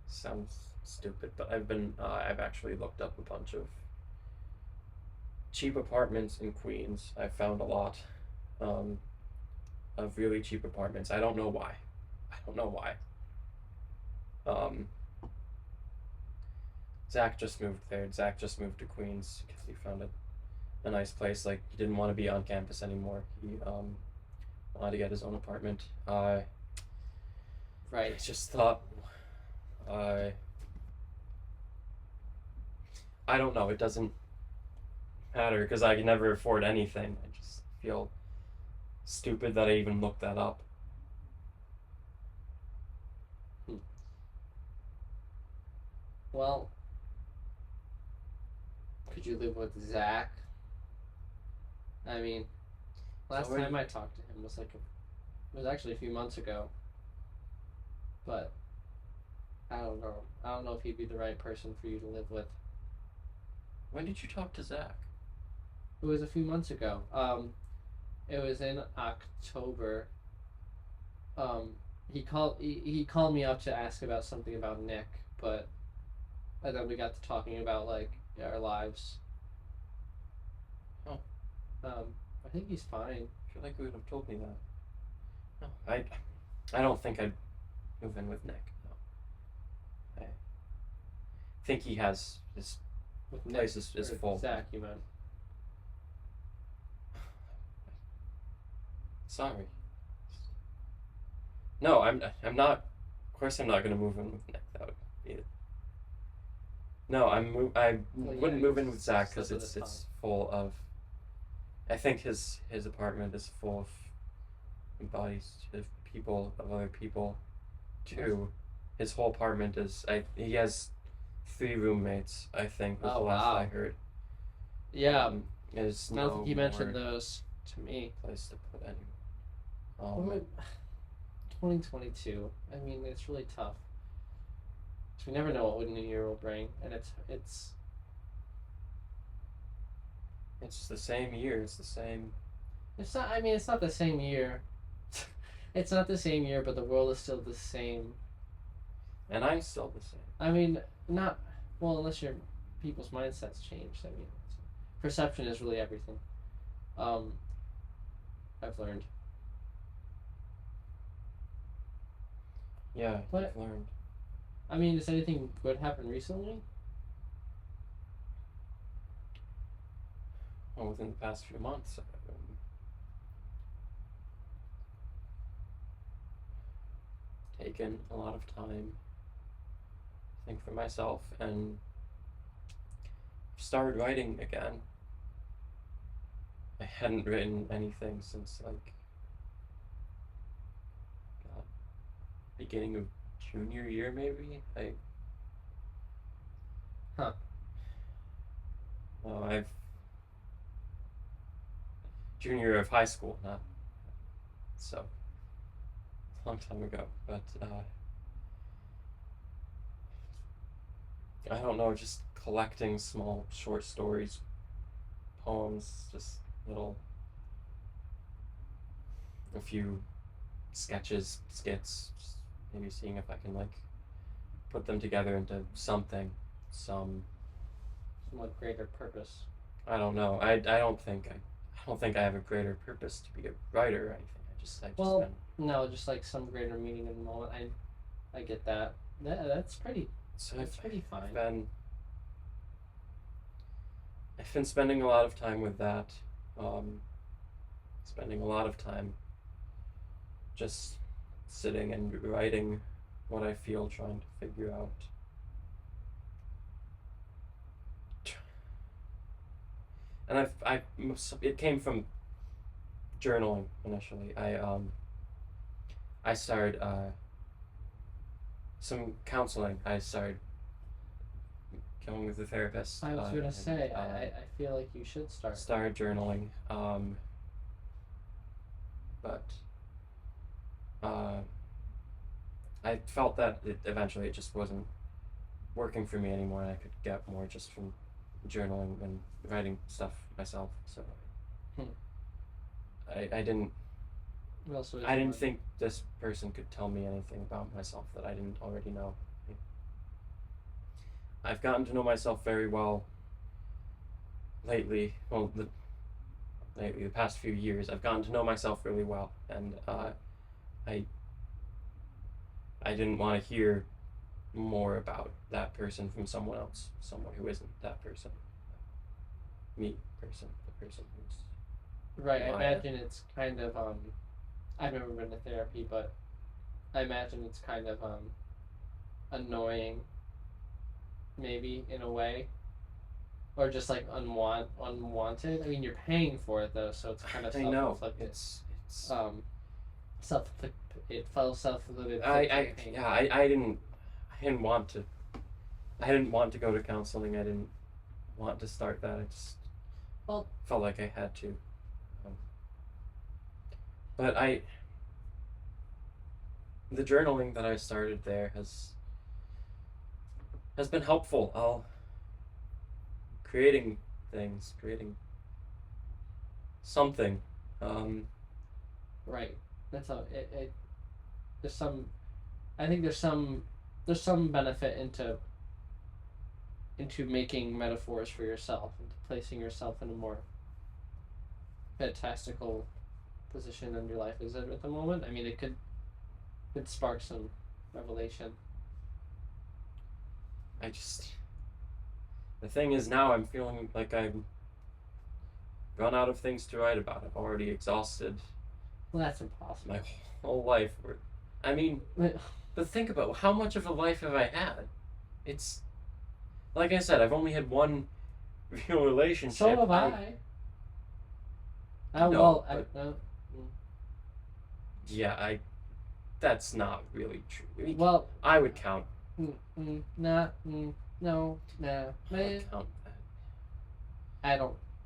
S2: sounds stupid, but I've actually looked up a bunch of cheap apartments in Queens. I found a lot of really cheap apartments. I don't know why. Zach just moved there. Zach just moved to Queens because he found a nice place. Like, he didn't want to be on campus anymore. He wanted to get his own apartment. I
S1: Right.
S2: just thought, I don't know. It doesn't matter because I can never afford anything. I just feel stupid that I even looked that up.
S1: Well, could you live with Zach? I mean, last
S2: Sorry.
S1: time I talked to him was it was actually a few months ago. But I don't know. I don't know if he'd be the right person for you to live with.
S2: When did you talk to Zach?
S1: It was a few months ago. It was in October. He called me up to ask about something about Nick, but and then we got to talking about like our lives.
S2: Oh.
S1: I think he's fine.
S2: I feel like you would have told me that. No, I don't think I'd move in with Nick. No. I think he has his
S1: With
S2: place
S1: Nick,
S2: is
S1: or
S2: full.
S1: Zach, you meant?
S2: Sorry. No, I'm not. Of course, I'm not gonna move in with Nick. That would be it. No, I
S1: Well, yeah,
S2: wouldn't move in with Zach
S1: slip
S2: because
S1: of the
S2: it's full of. I think his apartment is full of bodies of people of other people, too. His whole apartment is. He has 3 roommates, I think, was
S1: Oh,
S2: the last
S1: wow.
S2: I heard.
S1: Yeah,
S2: There's
S1: I don't
S2: no
S1: think you mentioned
S2: more
S1: those to me.
S2: place to put any.
S1: Well, 2022. I mean, it's really tough. 'Cause we never know what New Year will bring, and
S2: It's the same year. It's the same.
S1: it's not. I mean, it's not the same year. It's not the same year, but the world is still the same.
S2: And I'm still the same.
S1: I mean, not well unless your people's mindsets change. I mean, perception is really everything. Um, I've learned.
S2: Yeah,
S1: But
S2: I've learned.
S1: I mean, does anything good happen recently?
S2: Well, within the past few months, taken a lot of time to think for myself and started writing again. I hadn't written anything since like God, beginning of junior year maybe.
S1: Huh.
S2: I've junior year of high school, not so a long time ago, but I don't know, just collecting small short stories, poems, just little, a few sketches, skits, just maybe seeing if I can like put them together into something, some.
S1: Somewhat greater purpose.
S2: I don't know. I don't think I have a greater purpose to be a writer or anything. I've just
S1: Well,
S2: been.
S1: no, just like some greater meaning in the moment. I get that. That's pretty.
S2: So
S1: That's pretty fine.
S2: I've been spending a lot of time with that. Spending a lot of time just sitting and writing what I feel, trying to figure out. And it came from journaling initially. I started some counseling. I started going with a therapist.
S1: I was gonna say,
S2: and,
S1: I feel like you should start.
S2: started journaling. But I felt that eventually it just wasn't working for me anymore, and I could get more just from journaling and writing stuff myself. So I didn't.
S1: What else was
S2: I didn't
S1: one?
S2: think this person could tell me anything about myself that I didn't already know. I've gotten to know myself very well lately. Well, lately, the past few years, I've gotten to know myself really well, and I didn't want to hear more about that person from someone else, someone who isn't that person. Me person, the person who's
S1: Right. I
S2: Maya.
S1: imagine it's kind of I've never been to therapy, but I imagine it's kind of annoying, maybe in a way, or just like unwanted. I mean, you're paying for it though, so it's kind of
S2: I know
S1: self-inflicted.
S2: it's
S1: Self-inflicted. It felt self-inflicted.
S2: I didn't want to. I didn't want to go to counseling. I didn't want to start that. I just felt like I had to. But the journaling that I started there has been helpful. Creating things, creating something.
S1: Right. That's how it. There's some. I think there's some benefit into making metaphors for yourself, into placing yourself in a more fantastical position in your life is it at the moment. I mean, it could spark some revelation.
S2: The thing is, now I'm feeling like I've run out of things to write about. I've already exhausted
S1: Well, that's impossible.
S2: my whole life. I mean, but think about how much of a life have I had? It's like I said, I've only had one real relationship.
S1: So have I.
S2: Yeah, that's not really true.
S1: Well,
S2: I would count.
S1: no, No, nah.
S2: I
S1: Eh,
S2: don't count that.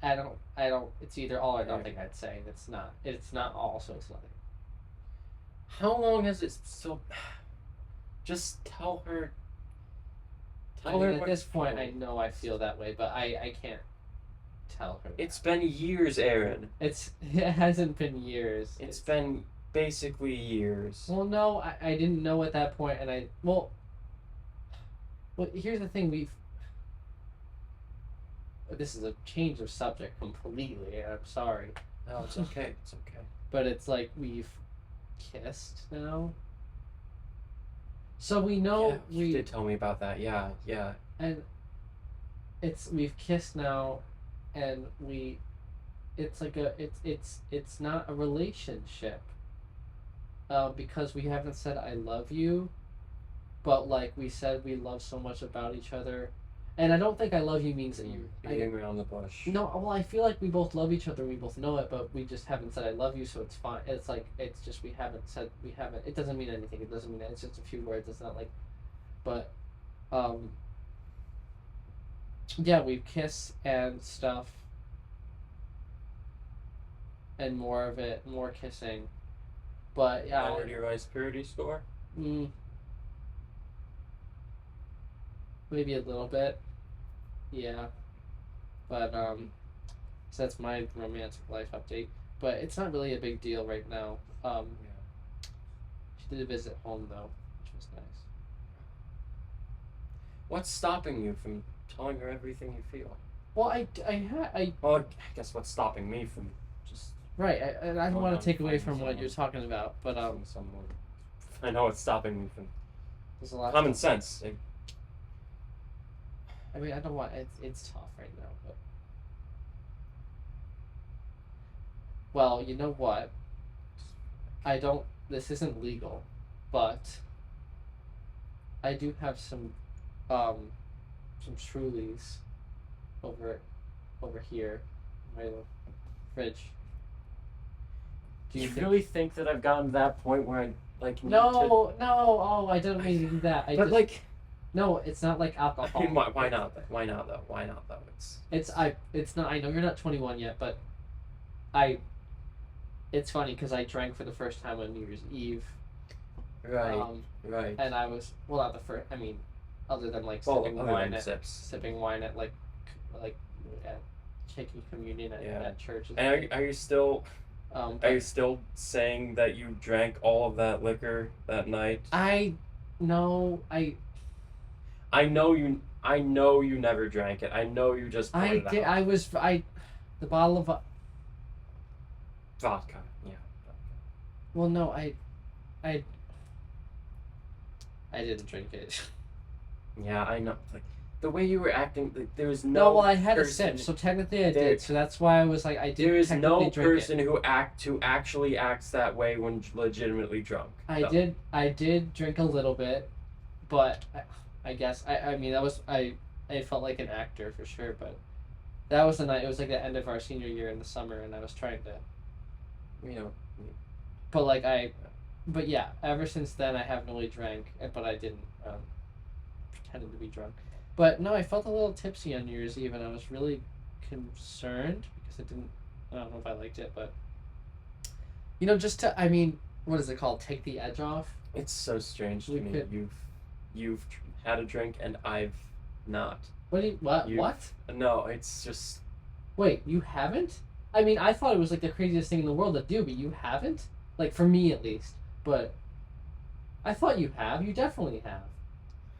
S1: I don't. I don't. It's either all or nothing. I'd say it's not. It's not all, so it's nothing.
S2: How long has it so? Just tell her.
S1: I
S2: Tell
S1: mean,
S2: her
S1: at
S2: what
S1: this
S2: it's
S1: point,
S2: for.
S1: I know I feel that way, but I can't tell her.
S2: It's
S1: That.
S2: been years, Aaron.
S1: It hasn't been years.
S2: It's been basically years.
S1: Well, no, I didn't know at that point, and well, here's the thing. This is a change of subject completely. And I'm sorry,
S2: No, it's okay. It's okay.
S1: but it's like we've kissed now, so we know
S2: Yeah, you did tell me about that. Yeah, yeah.
S1: and we've kissed now, and it's like it's not a relationship, because we haven't said I love you, but like we said we love so much about each other, and I don't think I love you means that you.
S2: Beating around the bush.
S1: No, well, I feel like we both love each other. We both know it, but we just haven't said I love you, so it's fine. It's like it's just we haven't said we haven't. It doesn't mean anything. It doesn't mean it's just a few words. It's not like, but, yeah, we've kissed and stuff, and more of it, more kissing, but yeah,
S2: Lowered your ice purity score?
S1: mm, maybe a little bit, yeah, but so that's my romantic life update. But it's not really a big deal right now.
S2: Yeah.
S1: She did visit home though, which was nice.
S2: What's stopping you from telling her everything you feel?
S1: Well,
S2: Well, I guess what's stopping me from just
S1: right. And I don't
S2: Going
S1: want
S2: on
S1: to take away
S2: finding
S1: from what
S2: someone.
S1: you're talking about, but
S2: from someone. I know it's stopping me from
S1: there's a lot.
S2: common sense.
S1: I mean, I don't want. It's tough right now, but well, you know what? I don't. This isn't legal, but I do have some Trulies over here, in my little fridge.
S2: Do you really think that I've gotten to that point where I like need to?
S1: No, oh, I didn't mean to do that.
S2: But like,
S1: no, it's not like alcohol.
S2: I mean, why not? Why not though? Why not though?
S1: It's not. I know you're not 21 yet, but it's funny because I drank for the first time on New Year's Eve.
S2: Right, right.
S1: And I was not the first. I mean, other than like
S2: Well,
S1: sipping
S2: other
S1: wine
S2: than
S1: at
S2: sips.
S1: sipping wine at like at taking communion at churches.
S2: And are you still
S1: but
S2: saying that you drank all of that liquor that night?
S1: I know
S2: I know you never drank it. I know you just poured it
S1: did.
S2: out.
S1: The bottle of
S2: Vodka. Yeah.
S1: well, no, I didn't drink it.
S2: Yeah, I know. Like the way you were acting, like, there was no.
S1: No, well, I had a
S2: person,
S1: sip, so technically I
S2: there-
S1: did. So that's why I was like, I did.
S2: There is
S1: technically
S2: no
S1: drink
S2: person
S1: it.
S2: who actually acts that way when legitimately drunk.
S1: I did drink a little bit, but I guess I mean I felt like an actor for sure, but that was the night. It was like the end of our senior year in the summer, and I was trying to,
S2: You know.
S1: but but yeah. Ever since then, I haven't really drank, but I didn't pretended to be drunk. But no, I felt a little tipsy on New Year's Eve, and I was really concerned because I don't know if I liked it, but just to, I mean, what is it called? Take the edge off.
S2: It's so strange to
S1: We
S2: me.
S1: could-
S2: You've had a drink and I've not.
S1: What?
S2: You-
S1: What?
S2: No, it's just.
S1: Wait, you haven't? I mean, I thought it was like the craziest thing in the world to do, but you haven't? Like, for me at least. But I thought you have. You definitely have.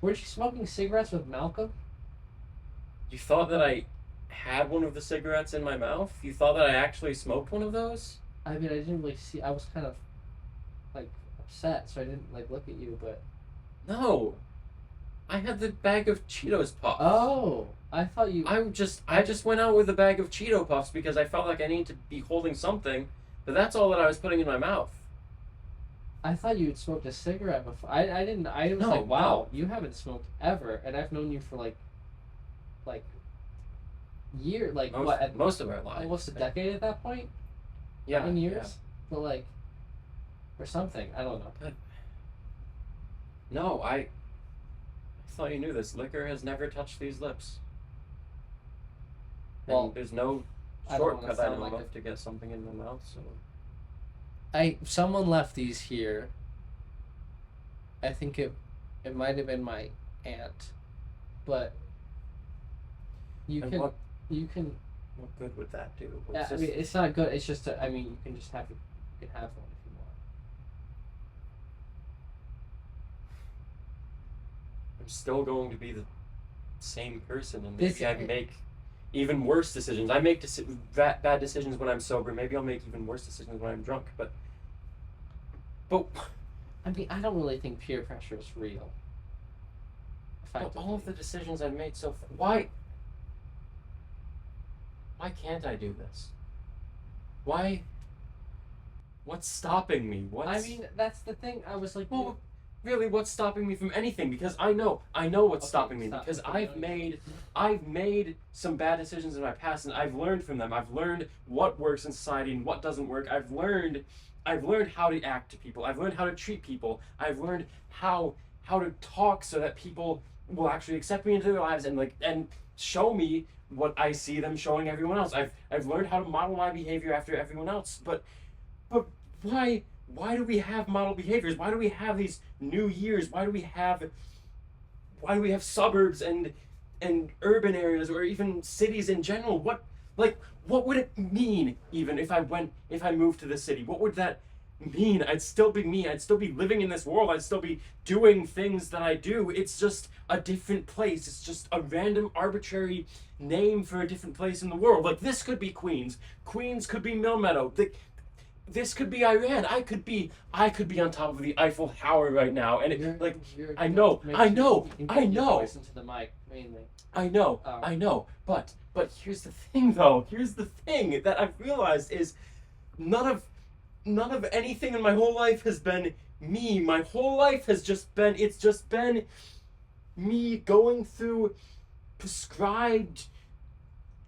S1: Weren't you smoking cigarettes with Malcolm?
S2: You thought that I had one of the cigarettes in my mouth? You thought that I actually smoked one of those?
S1: I mean, I didn't really see. I was kind of, like, upset, so I didn't, like, look at you, but.
S2: No. I had the bag of Cheetos Puffs.
S1: Oh! I thought you.
S2: I just went out with a bag of Cheeto Puffs because I felt like I needed to be holding something, but that's all that I was putting in my mouth.
S1: I thought you'd smoked a cigarette before. I didn't. I was
S2: No,
S1: like, wow,
S2: no.
S1: you haven't smoked ever, and I've known you for like year, like
S2: Most of our lives.
S1: almost a decade at that point.
S2: Yeah.
S1: 9 years,
S2: yeah.
S1: but like, or something. I don't know.
S2: No, I thought you knew this. Liquor has never touched these lips.
S1: Well,
S2: and there's no
S1: I don't wanna
S2: shortcut I
S1: sound
S2: know
S1: like
S2: of to get something in my mouth, so...
S1: someone left these here. I think it might have been my aunt, but you
S2: And
S1: can
S2: what
S1: what
S2: good would that do?
S1: Yeah,
S2: It's
S1: I
S2: just-
S1: mean, it's not good. It's just you can just have you can have one if you want.
S2: I'm still going to be the same person, and
S1: This-
S2: maybe I make even worse decisions. I make bad decisions when I'm sober. Maybe I'll make even worse decisions when I'm drunk. But
S1: I mean, I don't really think peer pressure is real.
S2: all of the decisions I've made so far, why can't I do this? Why? What's stopping me?
S1: I mean, that's the thing. I was like,
S2: Well, really, what's stopping me from anything? Because I know what's
S1: Okay,
S2: stopping me.
S1: stop.
S2: Because
S1: Okay,
S2: I've made some bad decisions in my past, and I've learned from them. I've learned what works in society and what doesn't work. I've learned how to act to people. I've learned how to treat people. I've learned how to talk so that people will actually accept me into their lives and show me what I see them showing everyone else. I've learned how to model my behavior after everyone else. But why do we have model behaviors? Why do we have these new years? Why do we have suburbs and urban areas, or even cities in general? What would it mean even if I moved to the city? What would that mean? I'd still be me. I'd still be living in this world. I'd still be doing things that I do. It's just a different place. It's just a random arbitrary name for a different place in the world. Like, this could be Queens. Queens could be Mill Meadow. This could be Iran. I could be on top of the Eiffel Tower right now, and I know.
S1: Voice into the mic mainly.
S2: I know. But here's the thing, though. Here's the thing that I've realized is none of anything in my whole life has been me. My whole life has just been me going through prescribed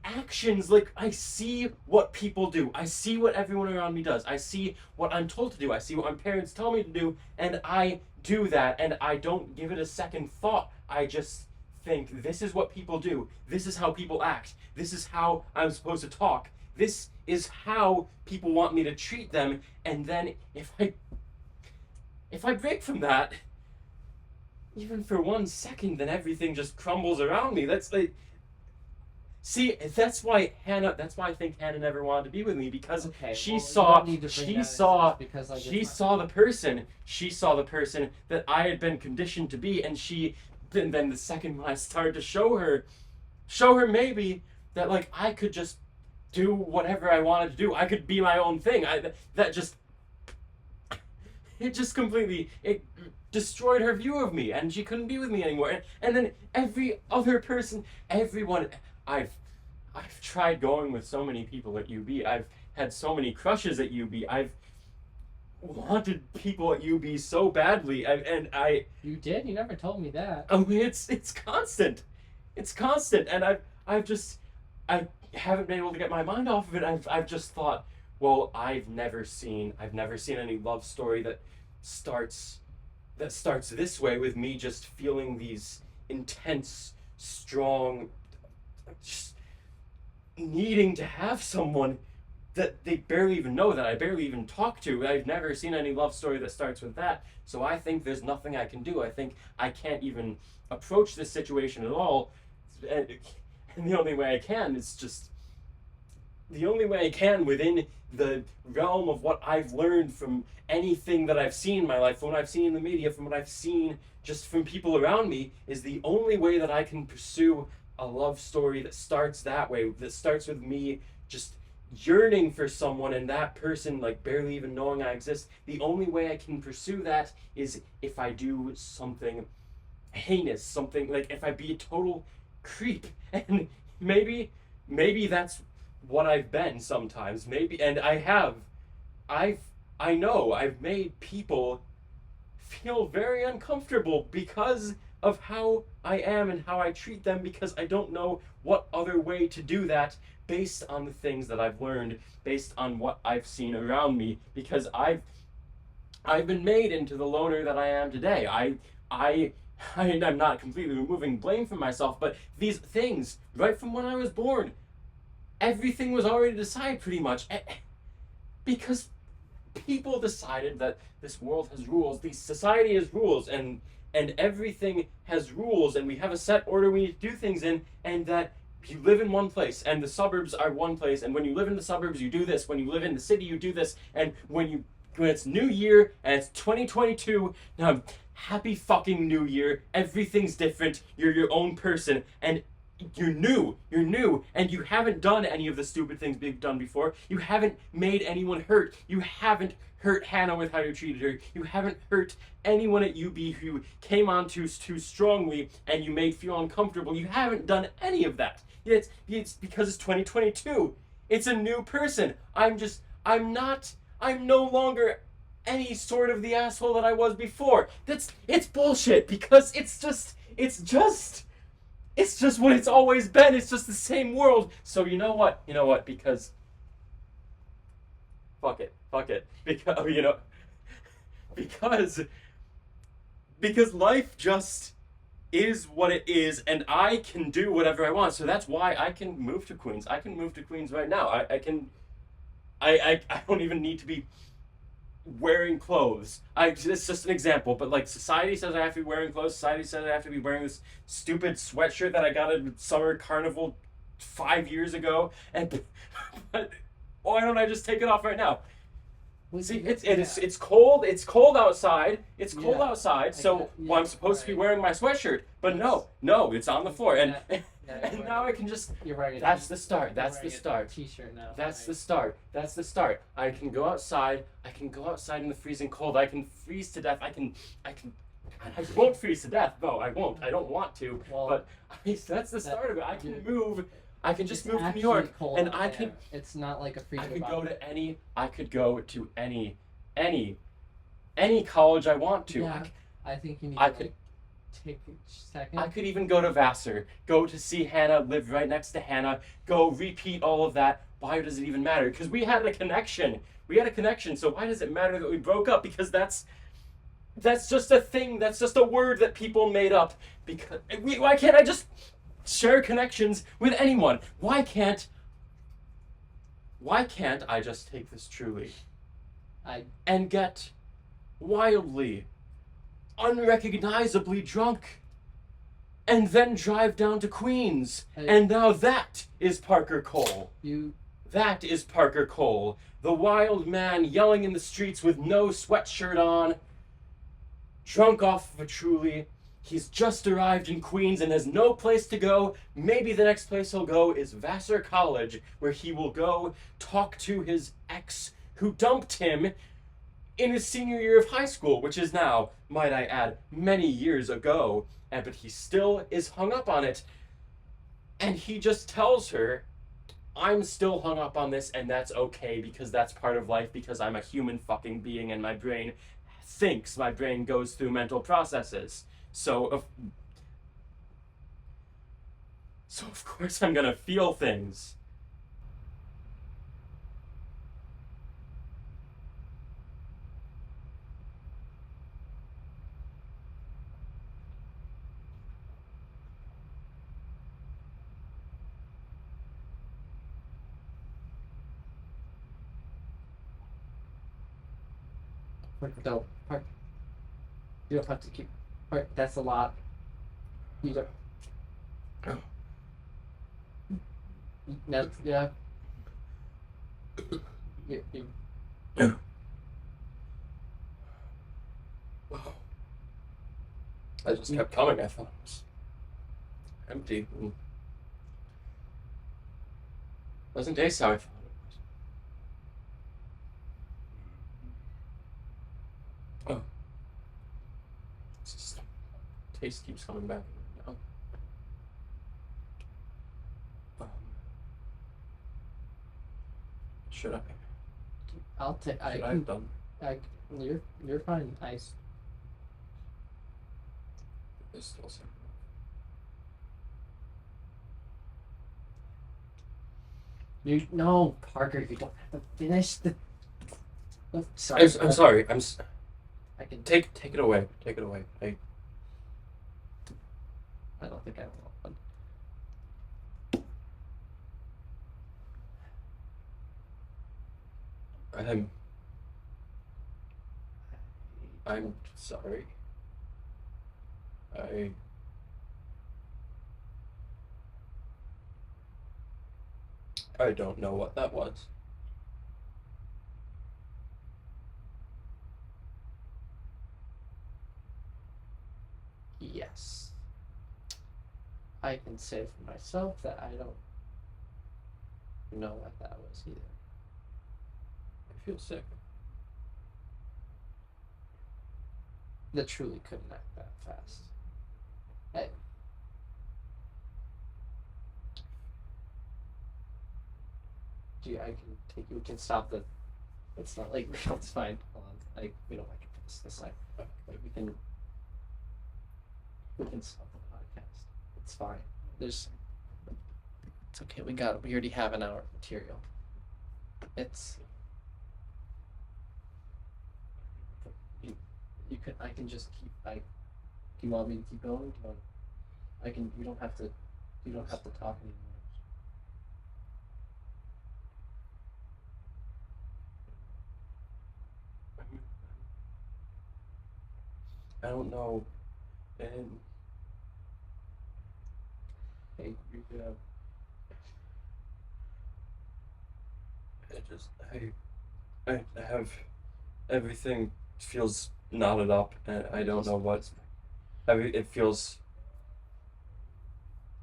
S2: actions. Like, I see what people do. I see what everyone around me does. I see what I'm told to do. I see what my parents tell me to do, and I do that, and I don't give it a second thought. I just think, this is what people do. This is how people act. This is how I'm supposed to talk. This is how people want me to treat them. And then if I break from that, even for 1 second, then everything just crumbles around me. That's like, see, that's why I think Hannah never wanted to be with me, because she saw the person that I had been conditioned to be, and then the second when I started to show her maybe that, like, I could just do whatever I wanted to do. I could be my own thing. It just completely destroyed her view of me, and she couldn't be with me anymore. And then every other person, everyone, I've tried going with so many people at UB. I've had so many crushes at UB. I've wanted people at UB so badly, and
S1: You did? You never told me that.
S2: I mean, it's constant. It's constant, and I haven't been able to get my mind off of it. I've just thought, well, I've never seen any love story that starts this way, with me just feeling these intense, strong, just needing to have someone that they barely even know, that I barely even talk to. I've never seen any love story that starts with that. So I think there's nothing I can do. I think I can't even approach this situation at all. And the only way I can is just the only way I can, within the realm of what I've learned from anything that I've seen in my life, from what I've seen in the media, from what I've seen just from people around me, is the only way that I can pursue a love story that starts that way, that starts with me just yearning for someone, and that person like barely even knowing I exist. The only way I can pursue that is if I do something heinous, something like if I be a total creep. And maybe that's what I've been sometimes. Maybe, and I know I've made people feel very uncomfortable because of how I am and how I treat them, because I don't know what other way to do that, based on the things that I've learned, based on what I've seen around me, because I've been made into the loner that I am today. I I'm not completely removing blame from myself, but these things, right from when I was born, everything was already decided pretty much. Because people decided that this world has rules, the society has rules, and everything has rules, and we have a set order we need to do things in, and that you live in one place, and the suburbs are one place, and when you live in the suburbs, you do this. When you live in the city, you do this, and when it's New Year and it's 2022, now happy fucking New Year. Everything's different. You're your own person, and you're new, and you haven't done any of the stupid things we've done before. You haven't made anyone hurt. You haven't hurt Hannah with how you treated her. You haven't hurt anyone at UB who came on too strongly and you made feel uncomfortable. You haven't done any of that. It's because it's 2022. It's a new person. I'm no longer any sort of the asshole that I was before. It's bullshit, because it's just what it's always been. It's just the same world. So you know what? Because fuck it. Because because life just is what it is, and I can do whatever I want. So that's why I can move to Queens. I can move to Queens right now. I don't even need to be wearing clothes. It's just an example, but like, society says I have to be wearing clothes. Society says I have to be wearing this stupid sweatshirt that I got at summer carnival 5 years ago, and but why don't I just take it off right now? See, it's cold. It's cold outside. It's cold outside. So I'm supposed to be wearing my sweatshirt, but no, it's on the floor, and and now I can just.
S1: You're wearing
S2: that's the start. That's the start.
S1: T-shirt now.
S2: That's the start. That's the start. I can go outside. I can go outside in the freezing cold. I can freeze to death. I won't freeze to death. No, I won't. I don't want to. Well, but that's the start of it. I can move. I can just move to New York, and I can.
S1: It's not like a freezer.
S2: I could go to any college I want to.
S1: Yeah, I think you need to take a second.
S2: I could even go to Vassar, go to see Hannah, live right next to Hannah, go repeat all of that. Why does it even matter? Because we had a connection. So why does it matter that we broke up? Because that's just a thing. That's just a word that people made up. Because why can't I just share connections with anyone? Why can't I just take this truly and get wildly, unrecognizably drunk, and then drive down to Queens? And now that is Parker Cole. That is Parker Cole, the wild man yelling in the streets with no sweatshirt on, drunk off of a Truly. He's just arrived in Queens and has no place to go. Maybe the next place he'll go is Vassar College, where he will go talk to his ex who dumped him in his senior year of high school, which is now, might I add, many years ago. But he still is hung up on it. And he just tells her, I'm still hung up on this, and that's okay, because that's part of life, because I'm a human fucking being and my brain thinks, my brain goes through mental processes. So of course I'm gonna feel things.
S1: Don't park. You don't have to keep. That's a lot. You don't. No, yeah.
S2: Wow. I just kept coming. I thought it was empty. Wasn't taste how I thought it was. Oh. It's just, taste keeps coming back now. Should I?
S1: I'll take.
S2: Should I have done?
S1: You're fine. Nice.
S2: It's still simple.
S1: No, Parker. You don't have to finish the. Oh, sorry.
S2: I'm sorry.
S1: I can
S2: Take it away. Take it away.
S1: I don't think I want one.
S2: I'm sorry. I don't know what that was.
S1: Yes. I can say for myself that I don't know what that was either.
S2: I feel sick.
S1: That truly couldn't act that fast. Hey. I can take you. We can stop the. It's not like it's fine. Hold on. We don't like it this side. We can stop the podcast. It's fine. It's okay. We already have an hour of material. I can just keep. Do you want me to keep going? You don't have to talk anymore.
S2: I don't know. And
S1: Hey,
S2: I have everything feels knotted up, and I don't know what. It feels.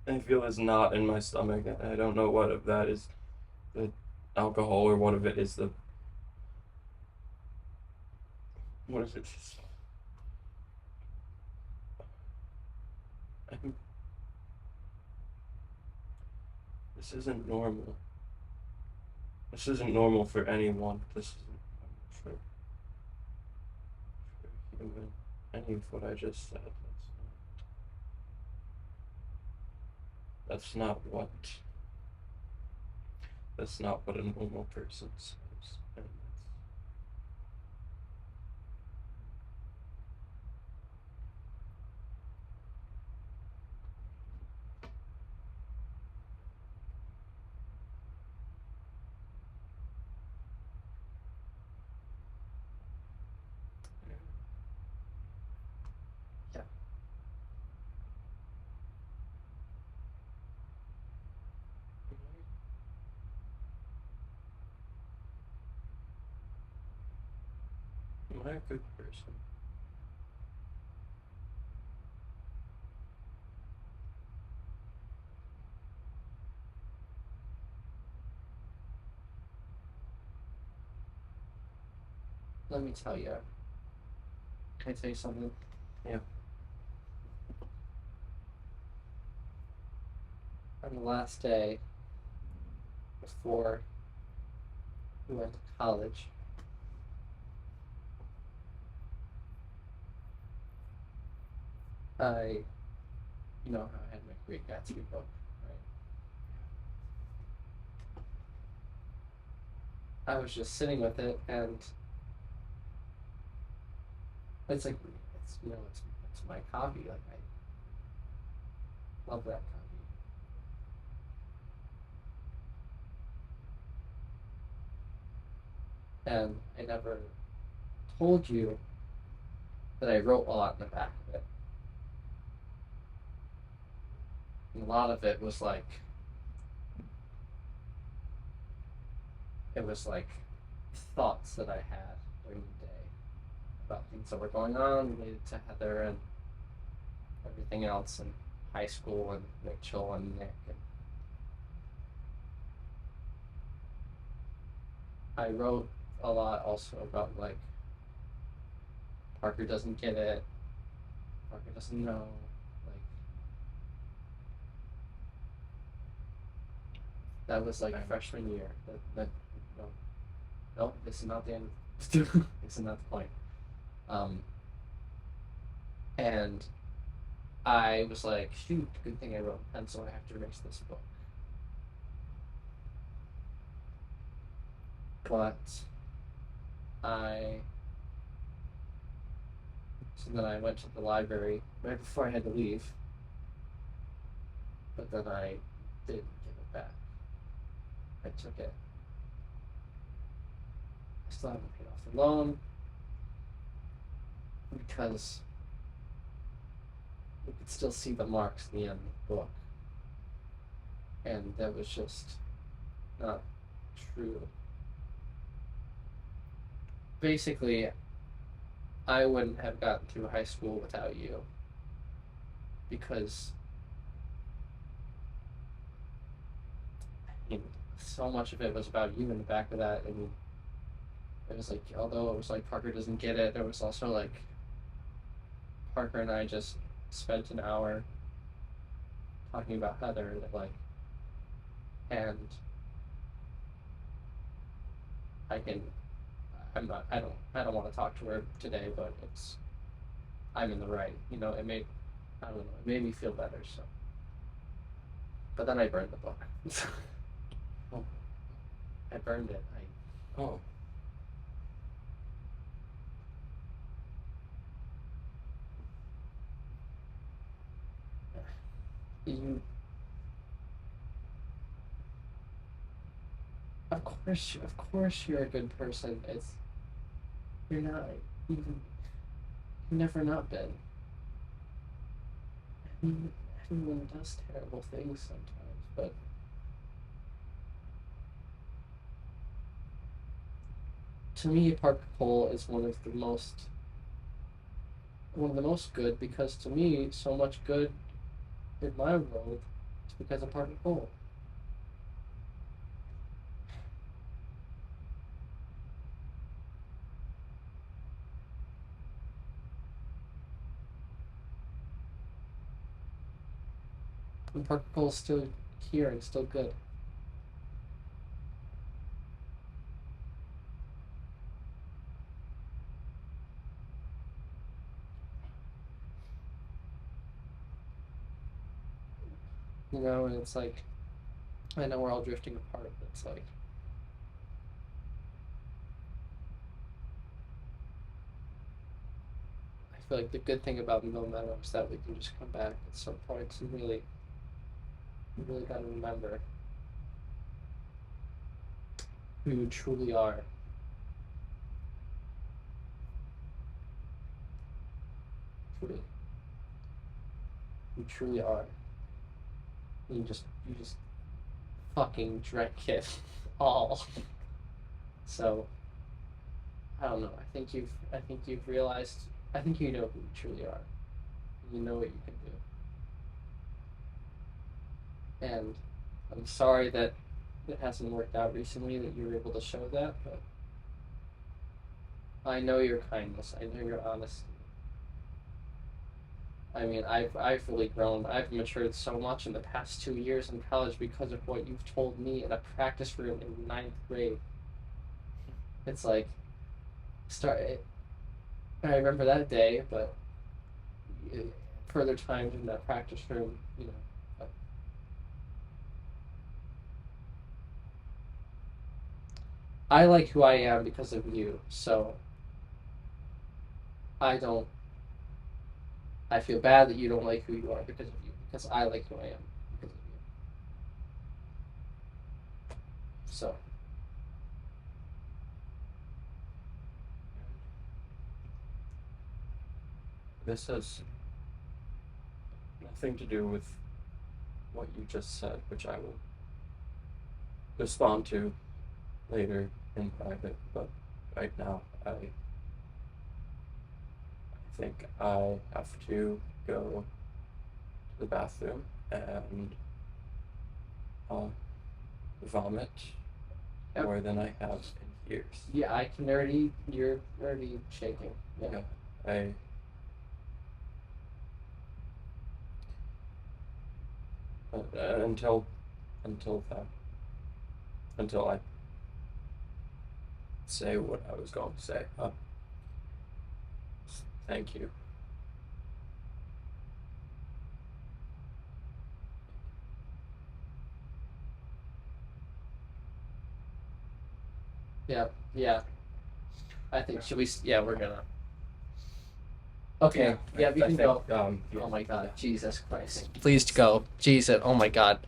S2: I feel this knot in my stomach. I don't know what of that is the alcohol or what of it is the. What is it? This isn't normal. This isn't normal for anyone. This isn't normal for human. Any of what I just said. That's not what. That's not what a normal person says. And
S1: Yeah.
S2: Am I a good person?
S1: Let me tell you. Can I tell you something?
S2: Yeah.
S1: On the last day before we went to college, you know how I had my Great Gatsby book, right? I was just sitting with it, and it's like it's my copy. Like I love that copy. And I never told you that I wrote a lot in the back of it. And a lot of it was like thoughts that I had during the day about things that were going on related to Heather and everything else in high school and Rachel and Nick. And I wrote a lot also about like Parker doesn't get it, Parker doesn't know, like that was like freshman year. No, this is not the end. This is not the point. And I was like, shoot, good thing I wrote in pencil. I have to erase this book. But so then I went to the library right before I had to leave. but then I didn't give it back. I took it. I still haven't paid off the loan because you could still see the marks at the end of the book. And that was just not true. Basically, I wouldn't have gotten through high school without you because so much of it was about you in the back of that. And it was like, although it was like Parker doesn't get it, there was also like Parker and I just spent an hour talking about Heather, like, and I can, I don't want to talk to her today, but I'm in the right, it I don't know, it made me feel better, so. But then I burned the book.
S2: Oh.
S1: I burned it.
S2: Oh.
S1: You, of course you're a good person. You're not, even, you've never not been. I mean, everyone does terrible things sometimes, but to me, Parker Cole is one of the most good, because to me, so much good in my world is because of Parker Cole. And Parker Cole's still here and still good. And it's like, I know we're all drifting apart, but it's like, I feel like the good thing about Mill Meadow is that we can just come back at some points and you really gotta remember who you truly are. Truly. You truly are. You just fucking drank it all. So I don't know. I think you've realized. I think you know who you truly are. You know what you can do. And I'm sorry that it hasn't worked out recently, that you were able to show that, but I know your kindness. I know your honesty. I mean, I've really grown. I've matured so much in the past 2 years in college because of what you've told me in a practice room in ninth grade. It's like, I remember that day, but further times in that practice room, But I like who I am because of you, so I don't. I feel bad that you don't like who you are because of you, because I like who I am because of you. So
S2: This has nothing to do with what you just said, which I will respond to later in private, but right now I think I have to go to the bathroom and vomit
S1: Yep.
S2: more than I have in years.
S1: yeah, you're already shaking. Yeah.
S2: I until I say what I was going to say. Thank you.
S1: Yeah. I think should we? Yeah, we're gonna. Okay. Yeah, you
S2: I
S1: can
S2: think,
S1: go.
S2: yeah.
S1: Oh my God, Jesus Christ! Please go, Jesus! Oh my God.